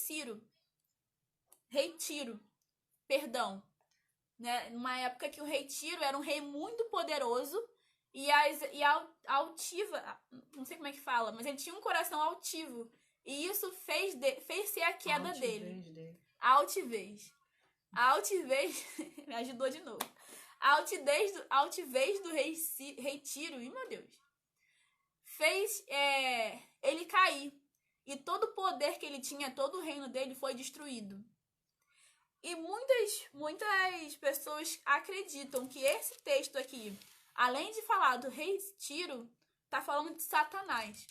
Tiro, né? Numa época que o rei Tiro era um rei muito poderoso e altiva, não sei como é que fala, mas ele tinha um coração altivo e isso fez ser a queda dele. A altivez. A altivez me ajudou de novo. A altivez do rei Tiro, meu Deus, fez ele cair. E todo o poder que ele tinha, todo o reino dele foi destruído. E muitas pessoas acreditam que esse texto aqui, além de falar do rei Tiro, está falando de Satanás.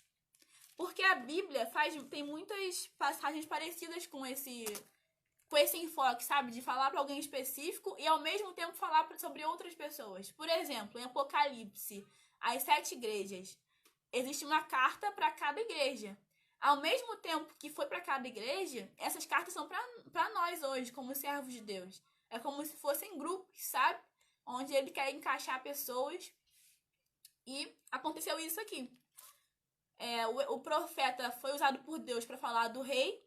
Porque a Bíblia tem muitas passagens parecidas com esse com esse enfoque, sabe? De falar para alguém específico e ao mesmo tempo falar sobre outras pessoas. Por exemplo, em Apocalipse, as 7 igrejas, existe uma carta para cada igreja. Ao mesmo tempo que foi para cada igreja, essas cartas são para nós hoje, como servos de Deus. É como se fossem grupos, sabe? Onde ele quer encaixar pessoas. E aconteceu isso aqui. O profeta foi usado por Deus para falar do rei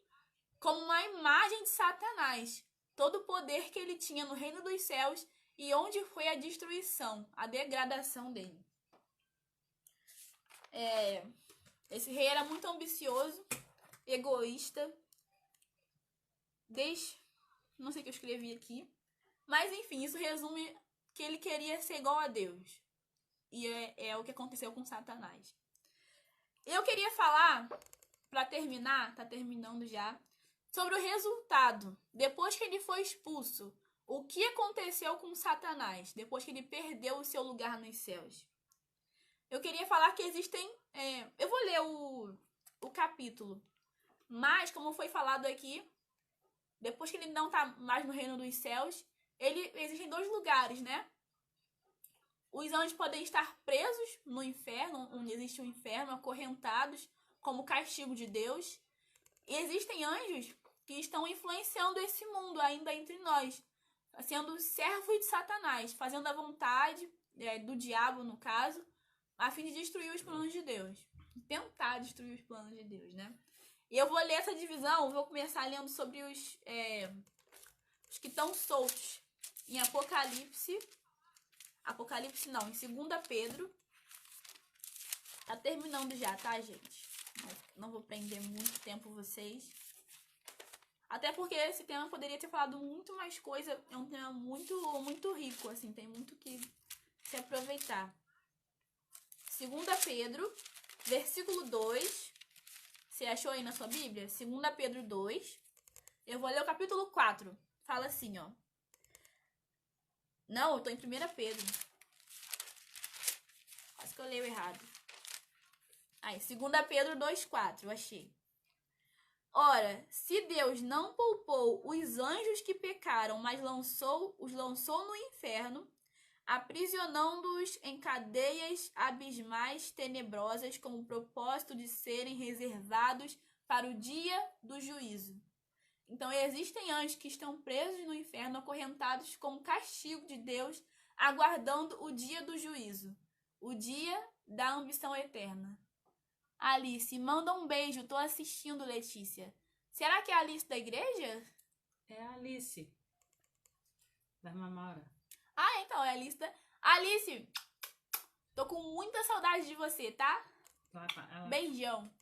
como uma imagem de Satanás. Todo o poder que ele tinha no reino dos céus e onde foi a destruição, a degradação dele. Esse rei era muito ambicioso, egoísta. Não sei o que eu escrevi aqui. Mas enfim, isso resume que ele queria ser igual a Deus. E é o que aconteceu com Satanás. Eu queria falar, para terminar, tá terminando já, sobre o resultado. Depois que ele foi expulso, o que aconteceu com Satanás? Depois que ele perdeu o seu lugar nos céus. Eu queria falar que existem... eu vou ler o capítulo. Mas, como foi falado aqui, depois que ele não tá mais no reino dos céus, existem 2 lugares, né? Os anjos podem estar presos no inferno, onde existe um inferno, acorrentados, como castigo de Deus. E existem anjos que estão influenciando esse mundo ainda entre nós, sendo servos de Satanás, fazendo a vontade do diabo, no caso, a fim de destruir os planos de Deus. Tentar destruir os planos de Deus, né? E eu vou ler essa divisão, vou começar lendo sobre os que estão soltos em Apocalipse não, em 2 Pedro. Tá terminando já, tá, gente? Não vou prender muito tempo vocês. Até porque esse tema poderia ter falado muito mais coisa. É um tema muito, muito rico, assim, tem muito que se aproveitar. 2 Pedro, versículo 2. Você achou aí na sua Bíblia? 2 Pedro 2. Eu vou ler o capítulo 4. Fala assim, ó. Não, eu tô em 1 Pedro. Quase que eu leio errado. Aí, 2 Pedro 2,4, eu achei. Ora, se Deus não poupou os anjos que pecaram, mas os lançou no inferno, aprisionando-os em cadeias abismais tenebrosas, com o propósito de serem reservados para o dia do juízo. Então, existem anjos que estão presos no inferno, acorrentados como castigo de Deus, aguardando o dia do juízo, o dia da ambição eterna. Alice, manda um beijo, tô assistindo, Letícia. Será que é a Alice da igreja? É a Alice, da Mamora. Ah, então, é a Alice da... Alice, tô com muita saudade de você, tá? Ela... Beijão.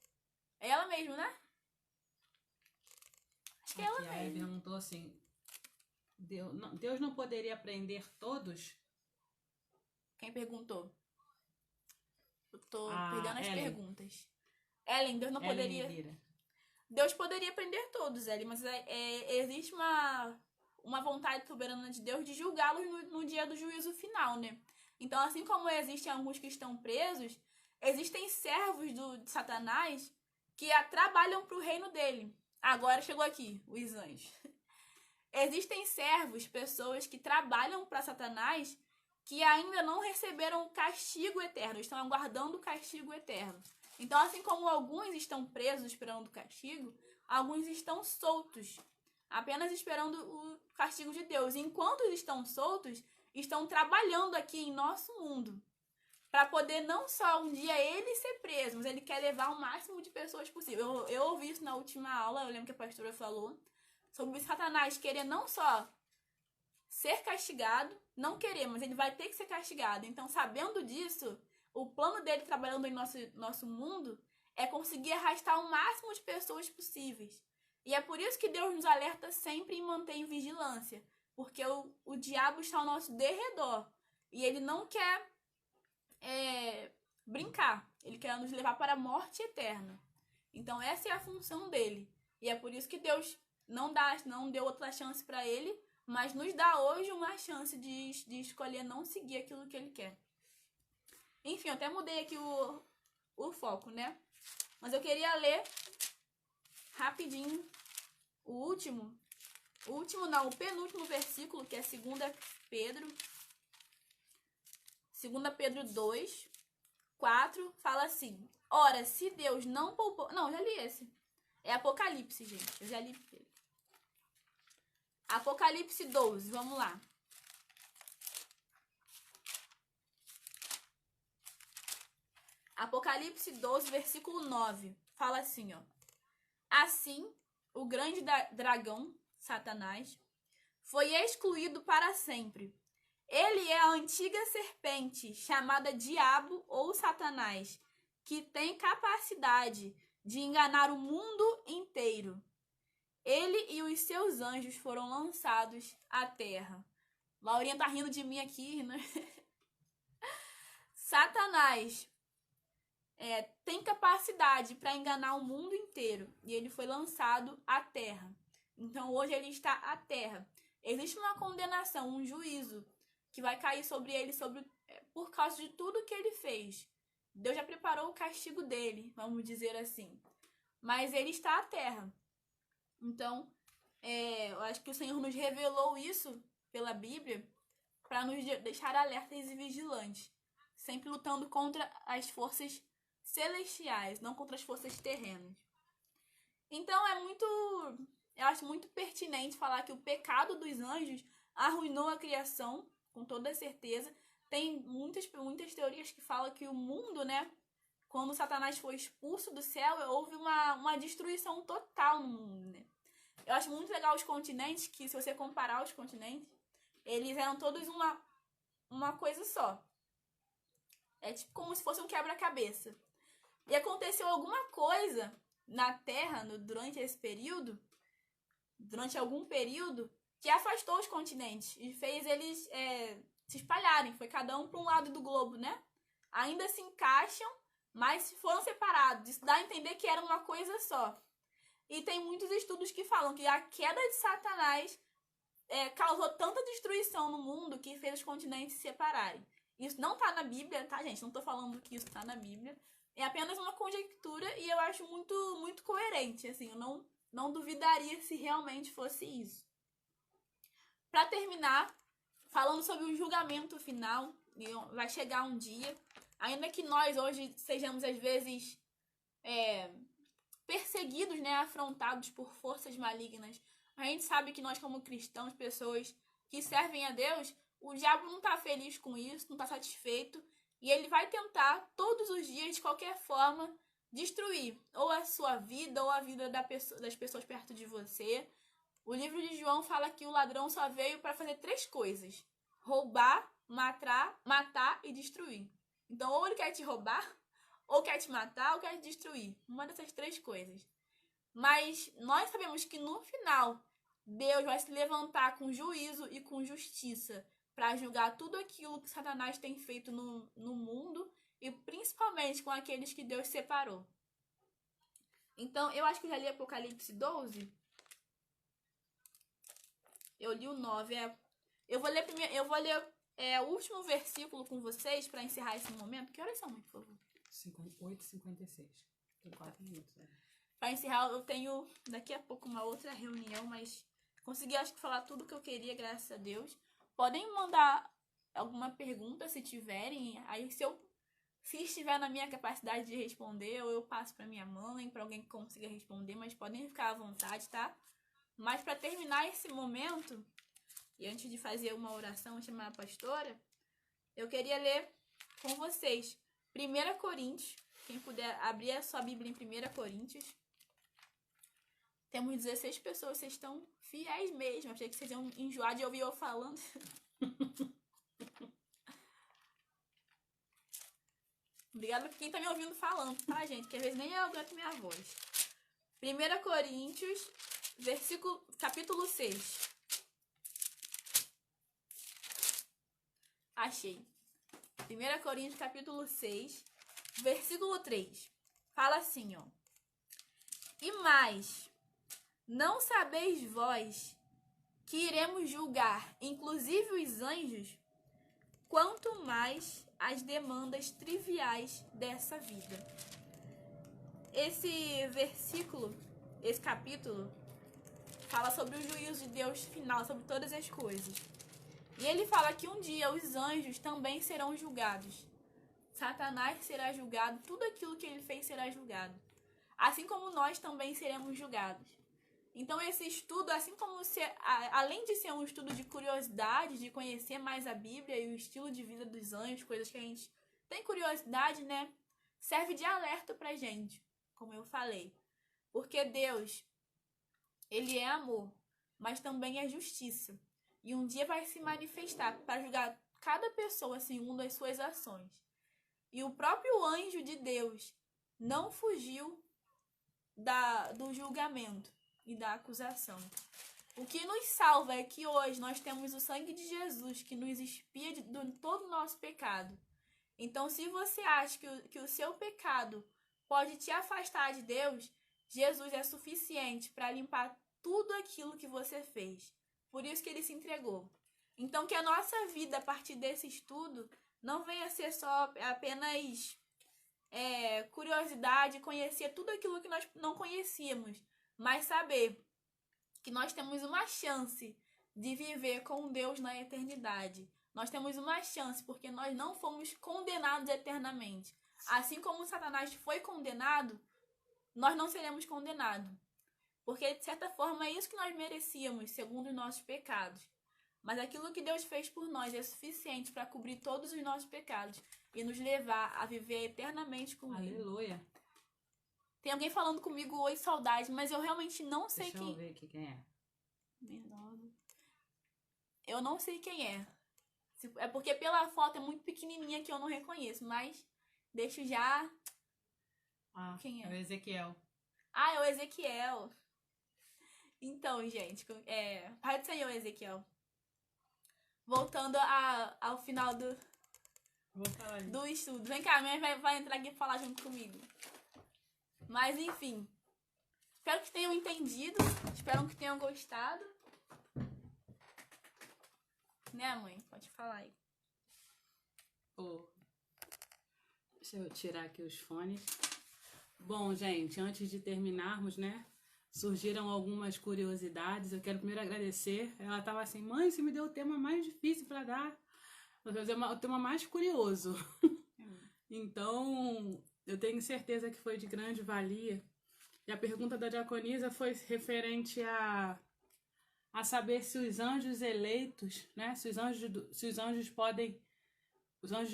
É ela mesmo, né? Acho que é ela mesmo. Ela perguntou assim, Deus não poderia prender todos? Quem perguntou? Eu tô perdendo as Ellen. Perguntas. Ellen, Deus não Ellen poderia... Lira. Deus poderia prender todos, Ellen, mas existe uma vontade soberana de Deus de julgá-los no dia do juízo final, né? Então, assim como existem alguns que estão presos, existem servos de Satanás que trabalham para o reino dele. Agora chegou aqui, os anjos. Existem servos, pessoas que trabalham para Satanás que ainda não receberam o castigo eterno, estão aguardando o castigo eterno. Então, assim como alguns estão presos esperando o castigo, alguns estão soltos, apenas esperando o castigo de Deus. Enquanto eles estão soltos, estão trabalhando aqui em nosso mundo, para poder não só um dia ele ser preso, mas ele quer levar o máximo de pessoas possível. Eu ouvi isso na última aula, eu lembro que a pastora falou, sobre Satanás querer não só ser castigado, não querer, mas ele vai ter que ser castigado. Então, sabendo disso, o plano dele trabalhando em nosso mundo é conseguir arrastar o máximo de pessoas possíveis. E é por isso que Deus nos alerta sempre e mantém vigilância, porque o diabo está ao nosso derredor e ele não quer brincar, ele quer nos levar para a morte eterna. Então essa é a função dele, e é por isso que Deus não deu outra chance para ele, mas nos dá hoje uma chance de escolher não seguir aquilo que ele quer. Enfim, eu até mudei aqui o foco, né? Mas eu queria ler rapidinho o último, o penúltimo versículo, que é 2 Pedro. 2 Pedro 2, 4, fala assim: ora, se Deus não poupou... Não, eu já li esse. É Apocalipse, gente. Eu já li ele. Apocalipse 12, vamos lá. Apocalipse 12, versículo 9. Fala assim, ó. Assim, o grande dragão, Satanás, foi excluído para sempre. Ele é a antiga serpente, chamada Diabo ou Satanás, que tem capacidade de enganar o mundo inteiro. Ele e os seus anjos foram lançados à terra. Laurinha tá rindo de mim aqui, né? Satanás tem capacidade para enganar o mundo inteiro. E ele foi lançado à terra. Então hoje ele está à terra. Existe uma condenação, um juízo que vai cair sobre ele por causa de tudo que ele fez. Deus já preparou o castigo dele, vamos dizer assim. Mas ele está à terra. Então, eu acho que o Senhor nos revelou isso pela Bíblia para nos deixar alertas e vigilantes. Sempre lutando contra as forças celestiais, não contra as forças terrenas. Então, eu acho muito pertinente falar que o pecado dos anjos arruinou a criação, com toda certeza. Tem muitas teorias que falam que o mundo, né, quando Satanás foi expulso do céu, houve uma destruição total no mundo, né? Eu acho muito legal os continentes, que se você comparar os continentes, eles eram todos uma coisa só. É tipo como se fosse um quebra-cabeça. E aconteceu alguma coisa na Terra durante esse período, durante algum período, que afastou os continentes e fez eles se espalharem. Foi cada um para um lado do globo, né? Ainda se encaixam, mas foram separados. Isso dá a entender que era uma coisa só. E tem muitos estudos que falam que a queda de Satanás causou tanta destruição no mundo que fez os continentes se separarem. Isso não tá na Bíblia, tá, gente? Não tô falando que isso tá na Bíblia. É apenas uma conjectura e eu acho muito, muito coerente. Assim, eu não duvidaria se realmente fosse isso. Para terminar, falando sobre o julgamento final, vai chegar um dia, ainda que nós hoje sejamos às vezes perseguidos, né, afrontados por forças malignas, a gente sabe que nós como cristãos, pessoas que servem a Deus, o diabo não está feliz com isso, não está satisfeito, e ele vai tentar todos os dias, de qualquer forma, destruir ou a sua vida ou a vida das pessoas perto de você. O livro de João fala que o ladrão só veio para fazer 3 coisas: roubar, matar e destruir. Então, ou ele quer te roubar, ou quer te matar, ou quer te destruir. Uma dessas 3 coisas. Mas nós sabemos que no final, Deus vai se levantar com juízo e com justiça para julgar tudo aquilo que Satanás tem feito no mundo e principalmente com aqueles que Deus separou. Então, eu acho que eu já li Apocalipse 12. Eu li o 9. Eu vou ler o último versículo com vocês para encerrar esse momento. Que horas são, por favor? 8h56. Tem 4 minutos. Para encerrar, eu tenho daqui a pouco uma outra reunião, mas consegui, acho que, falar tudo que eu queria, graças a Deus. Podem mandar alguma pergunta se tiverem. Aí, se estiver na minha capacidade de responder, eu passo para minha mãe, para alguém que consiga responder, mas podem ficar à vontade, tá? Mas para terminar esse momento, e antes de fazer uma oração, chamar a pastora, eu queria ler com vocês 1 Coríntios. Quem puder abrir a sua Bíblia em 1 Coríntios. Temos 16 pessoas, vocês estão fiéis mesmo. Achei que vocês iam enjoar de ouvir eu falando. Obrigada por quem tá me ouvindo falando, tá, gente? Que às vezes nem eu aguento minha voz. 1 Coríntios, capítulo 6. Achei. 1 Coríntios, capítulo 6, versículo 3. Fala assim, ó. E mais, não sabeis vós que iremos julgar, inclusive os anjos, quanto mais as demandas triviais dessa vida. Esse versículo, esse capítulo, fala sobre o juízo de Deus final, sobre todas as coisas. E ele fala que um dia os anjos também serão julgados. Satanás será julgado, tudo aquilo que ele fez será julgado. Assim como nós também seremos julgados. Então esse estudo, assim como além de ser um estudo de curiosidade, de conhecer mais a Bíblia e o estilo de vida dos anjos, coisas que a gente tem curiosidade, né? Serve de alerta pra gente, como eu falei. Porque Deus, ele é amor, mas também é justiça. E um dia vai se manifestar para julgar cada pessoa segundo as suas ações. E o próprio anjo de Deus não fugiu do julgamento e da acusação. O que nos salva é que hoje nós temos o sangue de Jesus que nos expia de todo o nosso pecado. Então, se você acha que o seu pecado pode te afastar de Deus, Jesus é suficiente para limpar tudo aquilo que você fez. Por isso que ele se entregou. Então, que a nossa vida, a partir desse estudo, não venha a ser só apenas curiosidade, conhecer tudo aquilo que nós não conhecíamos, mas saber que nós temos uma chance de viver com Deus na eternidade. Nós temos uma chance porque nós não fomos condenados eternamente. Assim como Satanás foi condenado, nós não seremos condenados. Porque, de certa forma, é isso que nós merecíamos, segundo os nossos pecados. Mas aquilo que Deus fez por nós é suficiente para cobrir todos os nossos pecados e nos levar a viver eternamente com Ele. Aleluia. Tem alguém falando comigo, oi, saudade, mas eu realmente não sei Deixa eu ver aqui quem é. Eu não sei quem é. É porque pela foto é muito pequenininha que eu não reconheço, mas deixo já... Quem é? É o Ezequiel. Ah, é o Ezequiel. Então, gente, Pai do Senhor, Ezequiel. Voltando ao final do estudo. Vem cá, a mãe vai entrar aqui e falar junto comigo. Mas, enfim. Espero que tenham entendido. Espero que tenham gostado. Né, mãe? Pode falar aí. Deixa eu tirar aqui os fones. Bom, gente, antes de terminarmos, né? Surgiram algumas curiosidades. Eu quero primeiro agradecer. Ela estava assim, mãe, você me deu o tema mais difícil para dar. Vou fazer o tema mais curioso. Então, eu tenho certeza que foi de grande valia. E a pergunta da diaconisa foi referente a saber se os anjos eleitos, né? Se os anjos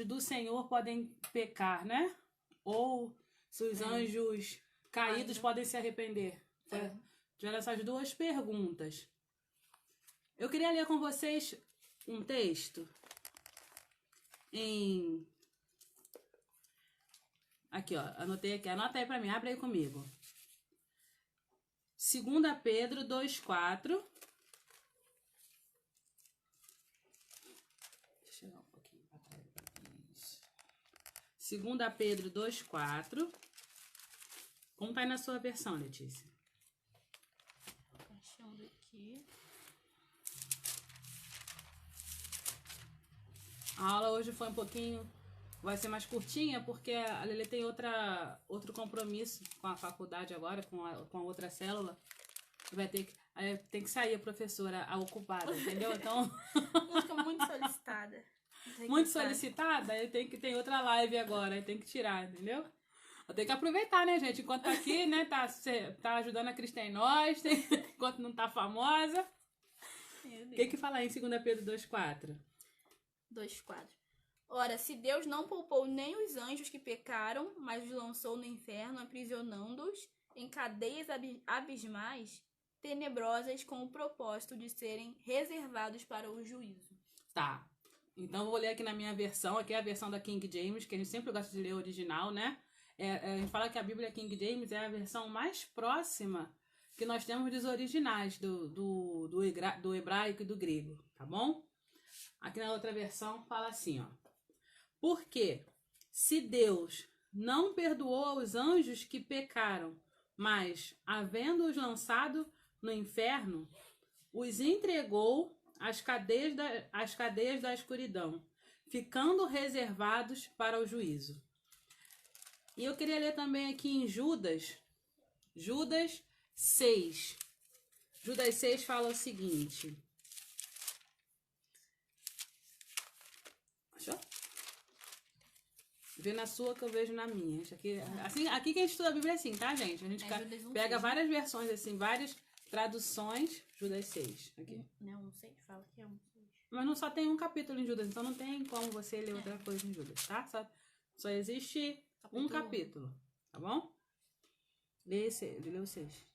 do Senhor podem pecar, né? Ou se os anjos caídos podem se arrepender. Tiveram essas duas perguntas. Eu queria ler com vocês um texto aqui, ó, anotei aqui, anota aí pra mim, abre aí comigo. 2 Pedro 2:4. Deixa eu chegar um pouquinho pra trás. 2 Pedro 2:4. Como tá aí na sua versão, Letícia? Achando aqui. A aula hoje foi um pouquinho... Vai ser mais curtinha, porque a Lelê tem outro compromisso com a faculdade agora, com a outra célula. Tem que sair a professora, a ocupada, entendeu? Então... Fica muito solicitada. Muito solicitada, aí tem outra live agora, aí tem que tirar, entendeu? Eu tenho que aproveitar, né, gente? Enquanto tá aqui, né, tá ajudando a Cristo em nós, enquanto não tá famosa. O que fala aí em 2 Pedro 2:4? 2:4. Ora, se Deus não poupou nem os anjos que pecaram, mas os lançou no inferno, aprisionando-os em cadeias abismais, tenebrosas, com o propósito de serem reservados para o juízo. Tá. Então, eu vou ler aqui na minha versão. Aqui é a versão da King James, que a gente sempre gosta de ler o original, né? A gente fala que a Bíblia King James é a versão mais próxima que nós temos dos originais, do hebraico e do grego, tá bom? Aqui na outra versão fala assim, ó. Porque se Deus não perdoou os anjos que pecaram, mas, havendo-os lançado no inferno, os entregou às cadeias da escuridão, ficando reservados para o juízo. E eu queria ler também aqui em Judas 6. Judas 6 fala o seguinte. Achou? Vê na sua que eu vejo na minha. Isso aqui, assim, aqui que a gente estuda a Bíblia é assim, tá, gente? A gente pega várias versões, assim, várias traduções. Judas 6. Aqui. Não, 6, fala que é 6. Mas não só tem um capítulo em Judas, então não tem como você ler outra coisa em Judas, tá? Só existe um capítulo, tá bom? Lê o 6.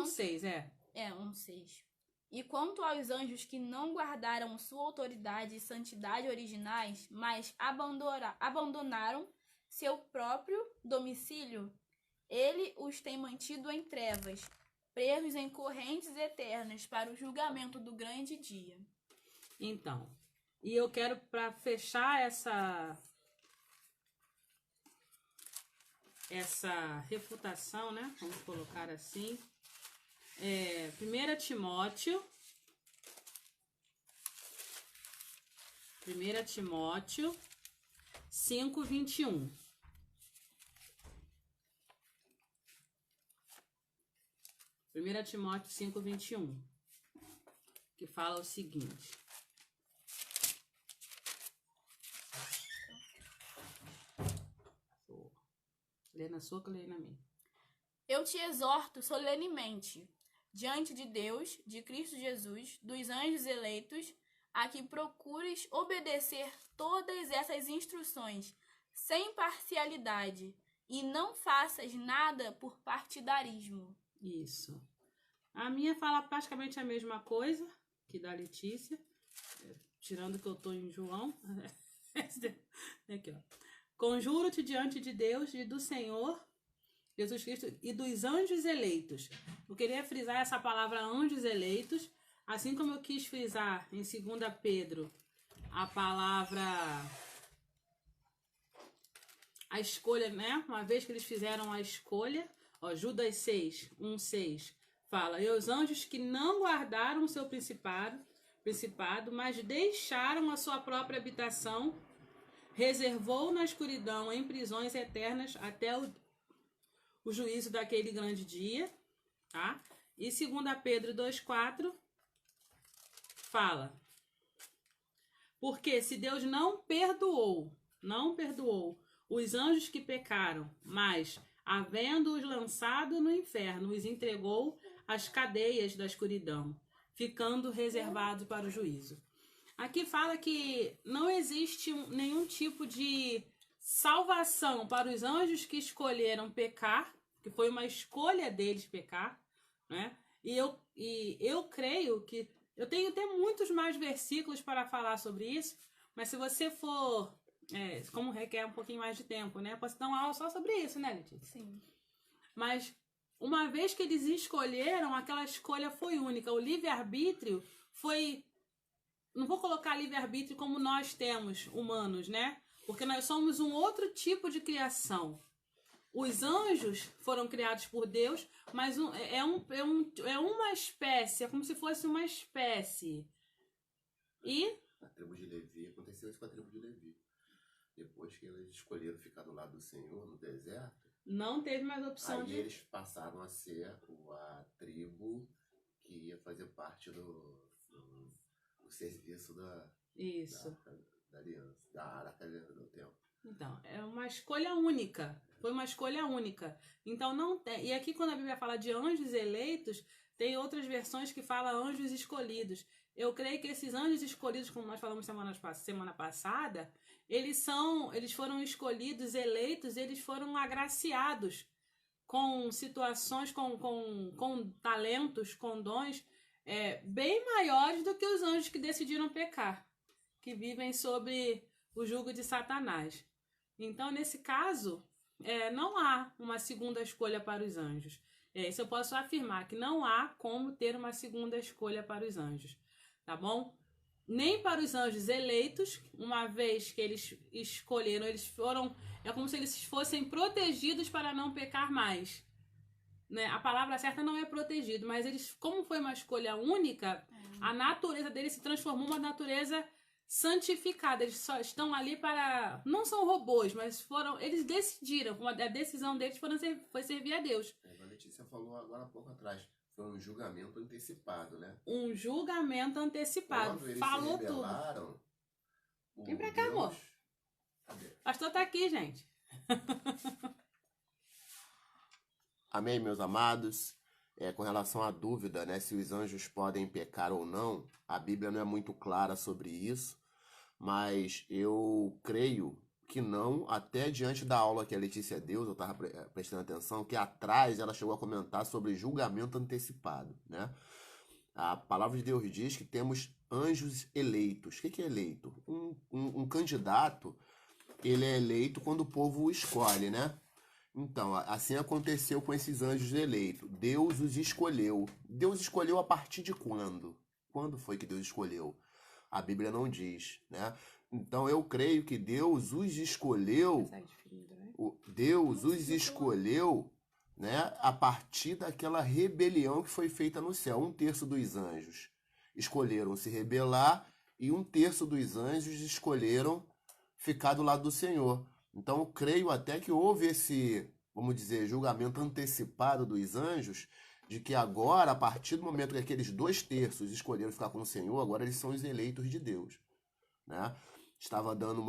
6, é. É, 6. E quanto aos anjos que não guardaram sua autoridade e santidade originais, mas abandonaram seu próprio domicílio, ele os tem mantido em trevas, presos em correntes eternas para o julgamento do grande dia. Então, e eu quero, para fechar essa refutação, né? Vamos colocar assim. 1 Timóteo 5:21. 1 Timóteo 5:21, que fala o seguinte. Lê na sua que eu leio na minha. Eu te exorto solenemente, diante de Deus, de Cristo Jesus, dos anjos eleitos, a que procures obedecer todas essas instruções, sem parcialidade, e não faças nada por partidarismo. Isso. A minha fala praticamente a mesma coisa que da Letícia, tirando que eu tô em João. Aqui, ó. Conjuro-te diante de Deus e do Senhor Jesus Cristo e dos anjos eleitos. Eu queria frisar essa palavra anjos eleitos, assim como eu quis frisar em 2 Pedro a palavra a escolha, né? Uma vez que eles fizeram a escolha, ó, Judas 6, 1:6 fala: e os anjos que não guardaram o seu principado, mas deixaram a sua própria habitação, reservou na escuridão em prisões eternas até o juízo daquele grande dia, tá? E 2 Pedro 2:4 fala: porque se Deus não perdoou os anjos que pecaram, mas, havendo-os lançado no inferno, os entregou às cadeias da escuridão, ficando reservados para o juízo. Aqui fala que não existe nenhum tipo de salvação para os anjos que escolheram pecar, que foi uma escolha deles pecar, né? E eu creio que eu tenho até muitos mais versículos para falar sobre isso, mas se você for, como requer um pouquinho mais de tempo, né? Posso dar uma aula só sobre isso, né, Letícia? Sim. Mas uma vez que eles escolheram, aquela escolha foi única. O livre-arbítrio foi... Não vou colocar livre-arbítrio como nós temos, humanos, né? Porque nós somos um outro tipo de criação. Os anjos foram criados por Deus, mas é uma espécie, é como se fosse uma espécie. E... A tribo de Levi, aconteceu isso com a tribo de Levi. Depois que eles escolheram ficar do lado do Senhor, no deserto, não teve mais opção aí eles passaram a ser a tribo que ia fazer parte do serviço da aliança, da Arca do Templo. Então, é uma escolha única. Foi uma escolha única. Então, não tem... E aqui, quando a Bíblia fala de anjos eleitos, tem outras versões que falam anjos escolhidos. Eu creio que esses anjos escolhidos, como nós falamos semana passada, eles foram escolhidos, eleitos, eles foram agraciados com situações, com talentos, com dons bem maiores do que os anjos que decidiram pecar, que vivem sob o jugo de Satanás. Então, nesse caso, não há uma segunda escolha para os anjos. Isso eu posso afirmar, que não há como ter uma segunda escolha para os anjos, tá bom? Nem para os anjos eleitos, uma vez que eles escolheram, eles foram... É como se eles fossem protegidos para não pecar mais. Né? A palavra certa não é protegido, mas eles, como foi uma escolha única, a natureza deles se transformou numa natureza santificada. Eles só estão ali para... Não são robôs, mas eles decidiram. A decisão deles foi servir a Deus. A Letícia falou agora há pouco atrás. Foi um julgamento antecipado, né? Um julgamento antecipado. Quando eles falou se rebelaram, tudo. Vem pra cá, amor. O pastor tá aqui, gente. Amém, meus amados. Com relação à dúvida, né, se os anjos podem pecar ou não, a Bíblia não é muito clara sobre isso, mas eu creio que não, até diante da aula que a Letícia deu, eu estava prestando atenção, que atrás ela chegou a comentar sobre julgamento antecipado, né? A palavra de Deus diz que temos anjos eleitos. O que é eleito? Um candidato, ele é eleito quando o povo o escolhe, né? Então, assim aconteceu com esses anjos eleitos. Deus os escolheu. Deus escolheu a partir de quando? Quando foi que Deus escolheu? A Bíblia não diz, né? Então, eu creio que Deus os escolheu. Deus os escolheu, né, a partir daquela rebelião que foi feita no céu. 1/3 dos anjos escolheram se rebelar e 1/3 dos anjos escolheram ficar do lado do Senhor. Então, eu creio até que houve esse, vamos dizer, julgamento antecipado dos anjos, de que agora, a partir do momento que aqueles 2/3 escolheram ficar com o Senhor, agora eles são os eleitos de Deus, né? Estava dando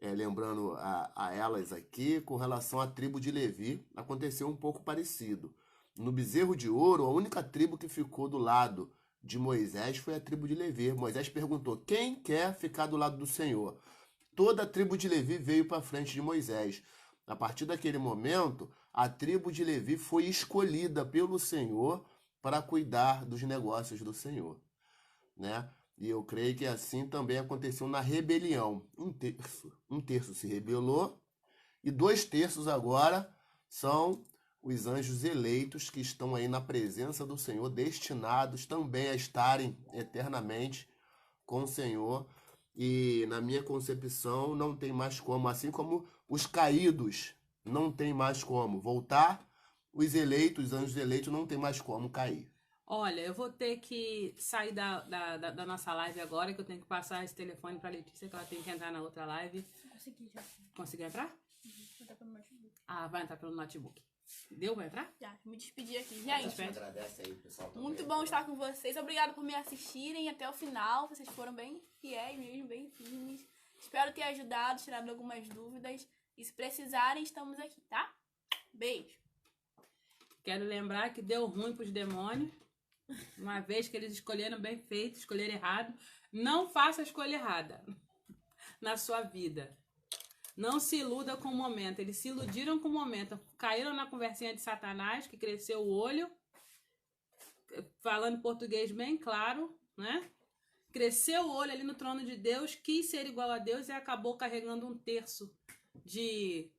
lembrando a elas aqui, com relação à tribo de Levi, aconteceu um pouco parecido. No bezerro de ouro, a única tribo que ficou do lado de Moisés foi a tribo de Levi. Moisés perguntou: quem quer ficar do lado do Senhor? Toda a tribo de Levi veio para frente de Moisés. A partir daquele momento, a tribo de Levi foi escolhida pelo Senhor para cuidar dos negócios do Senhor, né? E eu creio que assim também aconteceu na rebelião. 1/3 se rebelou e 2/3 agora são os anjos eleitos que estão aí na presença do Senhor, destinados também a estarem eternamente com o Senhor. E na minha concepção não tem mais como, assim como os caídos não tem mais como voltar, os eleitos, os anjos eleitos não tem mais como cair. Olha, eu vou ter que sair da nossa live agora, que eu tenho que passar esse telefone pra Letícia, que ela tem que entrar na outra live. Consegui já. Conseguiu entrar? Vou entrar pelo notebook. Ah, vai entrar pelo notebook. Deu pra entrar? Já, me despedi aqui. Gente, Agradece aí, pessoal. muito bom estar com vocês. Obrigada por me assistirem até o final. Vocês foram bem fiéis mesmo, bem firmes. Espero ter ajudado, tirado algumas dúvidas. E se precisarem, estamos aqui, tá? Beijo. Quero lembrar que deu ruim pros demônios. Uma vez que eles escolheram bem feito, escolheram errado. Não faça a escolha errada na sua vida. Não se iluda com o momento. Eles se iludiram com o momento. Caíram na conversinha de Satanás, que cresceu o olho. Falando português bem claro, né? Cresceu o olho ali no trono de Deus, quis ser igual a Deus e acabou carregando 1/3 de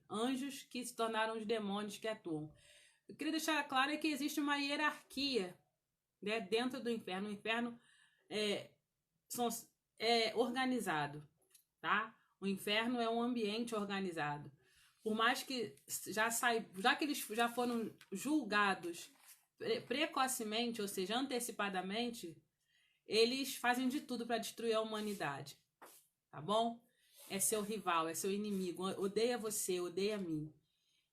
anjos que se tornaram os demônios que atuam. Eu queria deixar claro que existe uma hierarquia, né, dentro do inferno. O inferno é organizado, tá? O inferno é um ambiente organizado. Por mais que já que eles já foram julgados precocemente, ou seja, antecipadamente, eles fazem de tudo para destruir a humanidade, tá bom? É seu rival, é seu inimigo, odeia você, odeia mim.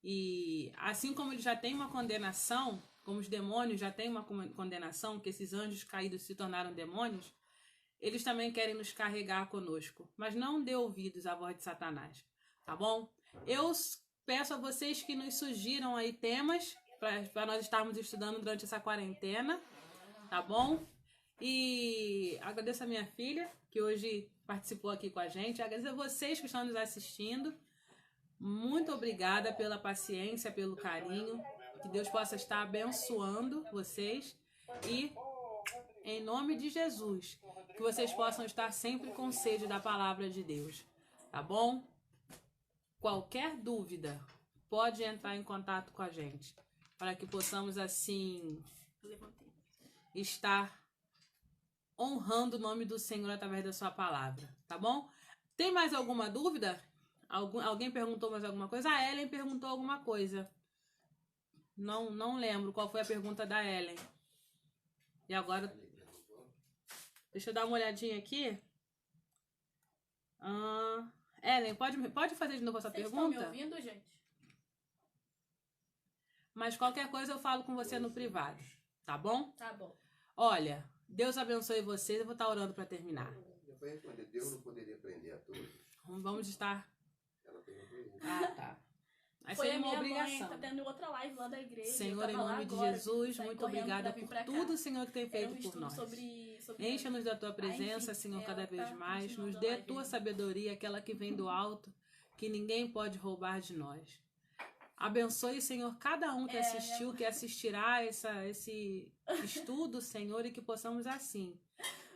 E assim como ele já tem uma condenação, como os demônios já têm uma condenação, que esses anjos caídos se tornaram demônios, eles também querem nos carregar conosco. Mas não dê ouvidos à voz de Satanás, tá bom? Eu peço a vocês que nos sugiram aí temas para nós estarmos estudando durante essa quarentena, tá bom? E agradeço a minha filha, que hoje participou aqui com a gente. Agradeço a vocês que estão nos assistindo. Muito obrigada pela paciência, pelo carinho. Que Deus possa estar abençoando vocês. E, em nome de Jesus, que vocês possam estar sempre com sede da palavra de Deus. Tá bom? Qualquer dúvida, pode entrar em contato com a gente. Para que possamos, assim, estar honrando o nome do Senhor através da sua palavra. Tá bom? Tem mais alguma dúvida? Alguém perguntou mais alguma coisa? A Ellen perguntou alguma coisa. Não lembro qual foi a pergunta da Ellen. E agora... Deixa eu dar uma olhadinha aqui. Ellen, pode fazer de novo essa pergunta? Vocês estão me ouvindo, gente? mas qualquer coisa eu falo com você no privado, tá bom? Tá bom. Olha, Deus abençoe vocês, eu vou estar orando para terminar. Eu vou responder, Deus não poderia prender a todos. Vamos estar... Ela tem uma pergunta. Ah, tá. Aí Foi seria a uma minha obrigação. mãe, tá tendo outra live lá da igreja. Senhor, eu em tava lá nome de agora, Jesus, saí muito correndo obrigada pra vir por pra cá. tudo, Senhor, que tem Era um feito por estudo nós. sobre Encha-nos da tua presença, enfim, Senhor, ela cada vez tá mais. Nos continuando a dê live tua aí. sabedoria, aquela que vem do alto, que ninguém pode roubar de nós. Abençoe, Senhor, cada um que assistiu, que assistirá esse estudo, Senhor, e que possamos assim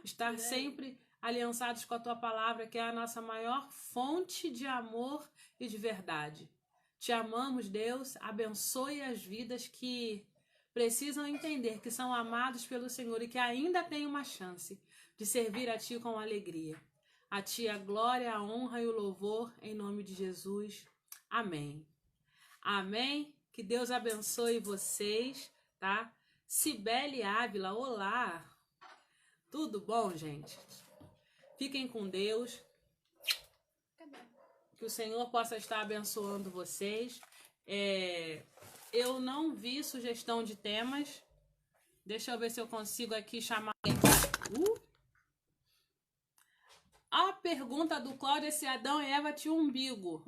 estar sempre aliançados com a tua palavra, que é a nossa maior fonte de amor e de verdade. Te amamos, Deus. Abençoe as vidas que precisam entender que são amados pelo Senhor e que ainda têm uma chance de servir a Ti com alegria. A Ti a glória, a honra e o louvor, em nome de Jesus. Amém. Amém. Que Deus abençoe vocês, tá? Cibele Ávila, olá. Tudo bom, gente? Fiquem com Deus. Que o Senhor possa estar abençoando vocês. Eu não vi sugestão de temas. Deixa eu ver se eu consigo aqui chamar. A pergunta do Cláudio é se Adão e Eva tinham umbigo.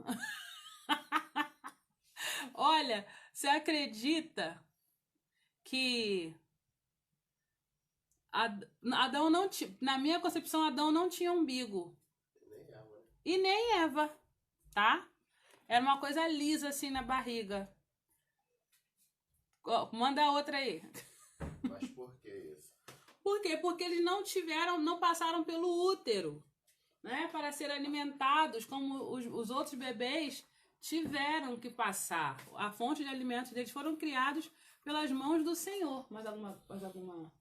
Olha, você acredita que Adão não tinha, na minha concepção, Adão não tinha umbigo. E nem Eva, tá? Era uma coisa lisa assim na barriga. Manda outra aí. Mas por que isso? Por quê? Porque eles não passaram pelo útero, né? Para ser alimentados como os outros bebês tiveram que passar. A fonte de alimentos deles foram criados pelas mãos do Senhor. Mais alguma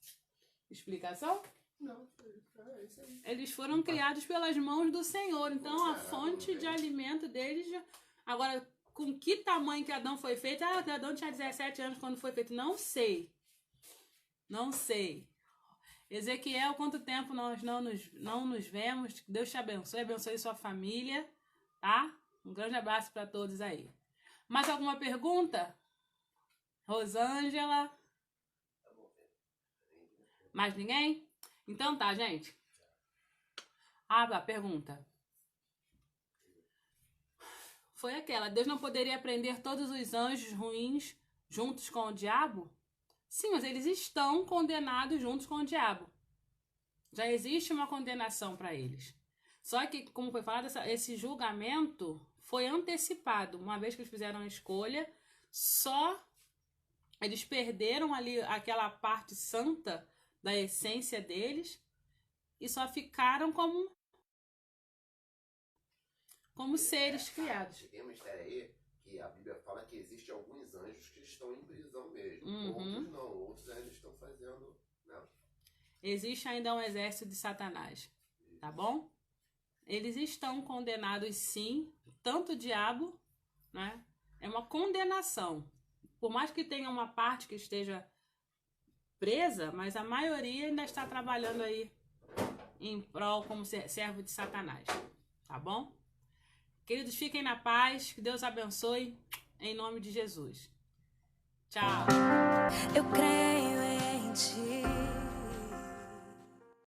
explicação? Não, é isso aí. Eles foram criados pelas mãos do Senhor. Então a fonte de alimento deles... Agora, com que tamanho que Adão foi feito? Ah, Adão tinha 17 anos quando foi feito. Não sei. Não sei. Ezequiel, quanto tempo nós não nos vemos? Deus te abençoe sua família, tá? Um grande abraço para todos aí. Mais alguma pergunta? Rosângela? Mais ninguém? Então tá, gente. A pergunta. Foi aquela. Deus não poderia prender todos os anjos ruins juntos com o diabo? Sim, mas eles estão condenados juntos com o diabo. Já existe uma condenação para eles. Só que, como foi falado, esse julgamento foi antecipado. Uma vez que eles fizeram a escolha, só eles perderam ali aquela parte santa da essência deles e só ficaram como seres criados. Tem uma história aí que a Bíblia fala que existe alguns anjos que estão em prisão mesmo. Uhum. Outros não, outros ainda estão fazendo... Né? Existe ainda um exército de Satanás, tá bom? Eles estão condenados sim, tanto o diabo, né? É uma condenação. Por mais que tenha uma parte que esteja presa, mas a maioria ainda está trabalhando aí em prol como servo de Satanás, tá bom? Queridos, fiquem na paz, que Deus abençoe, em nome de Jesus. Tchau. Eu creio em ti.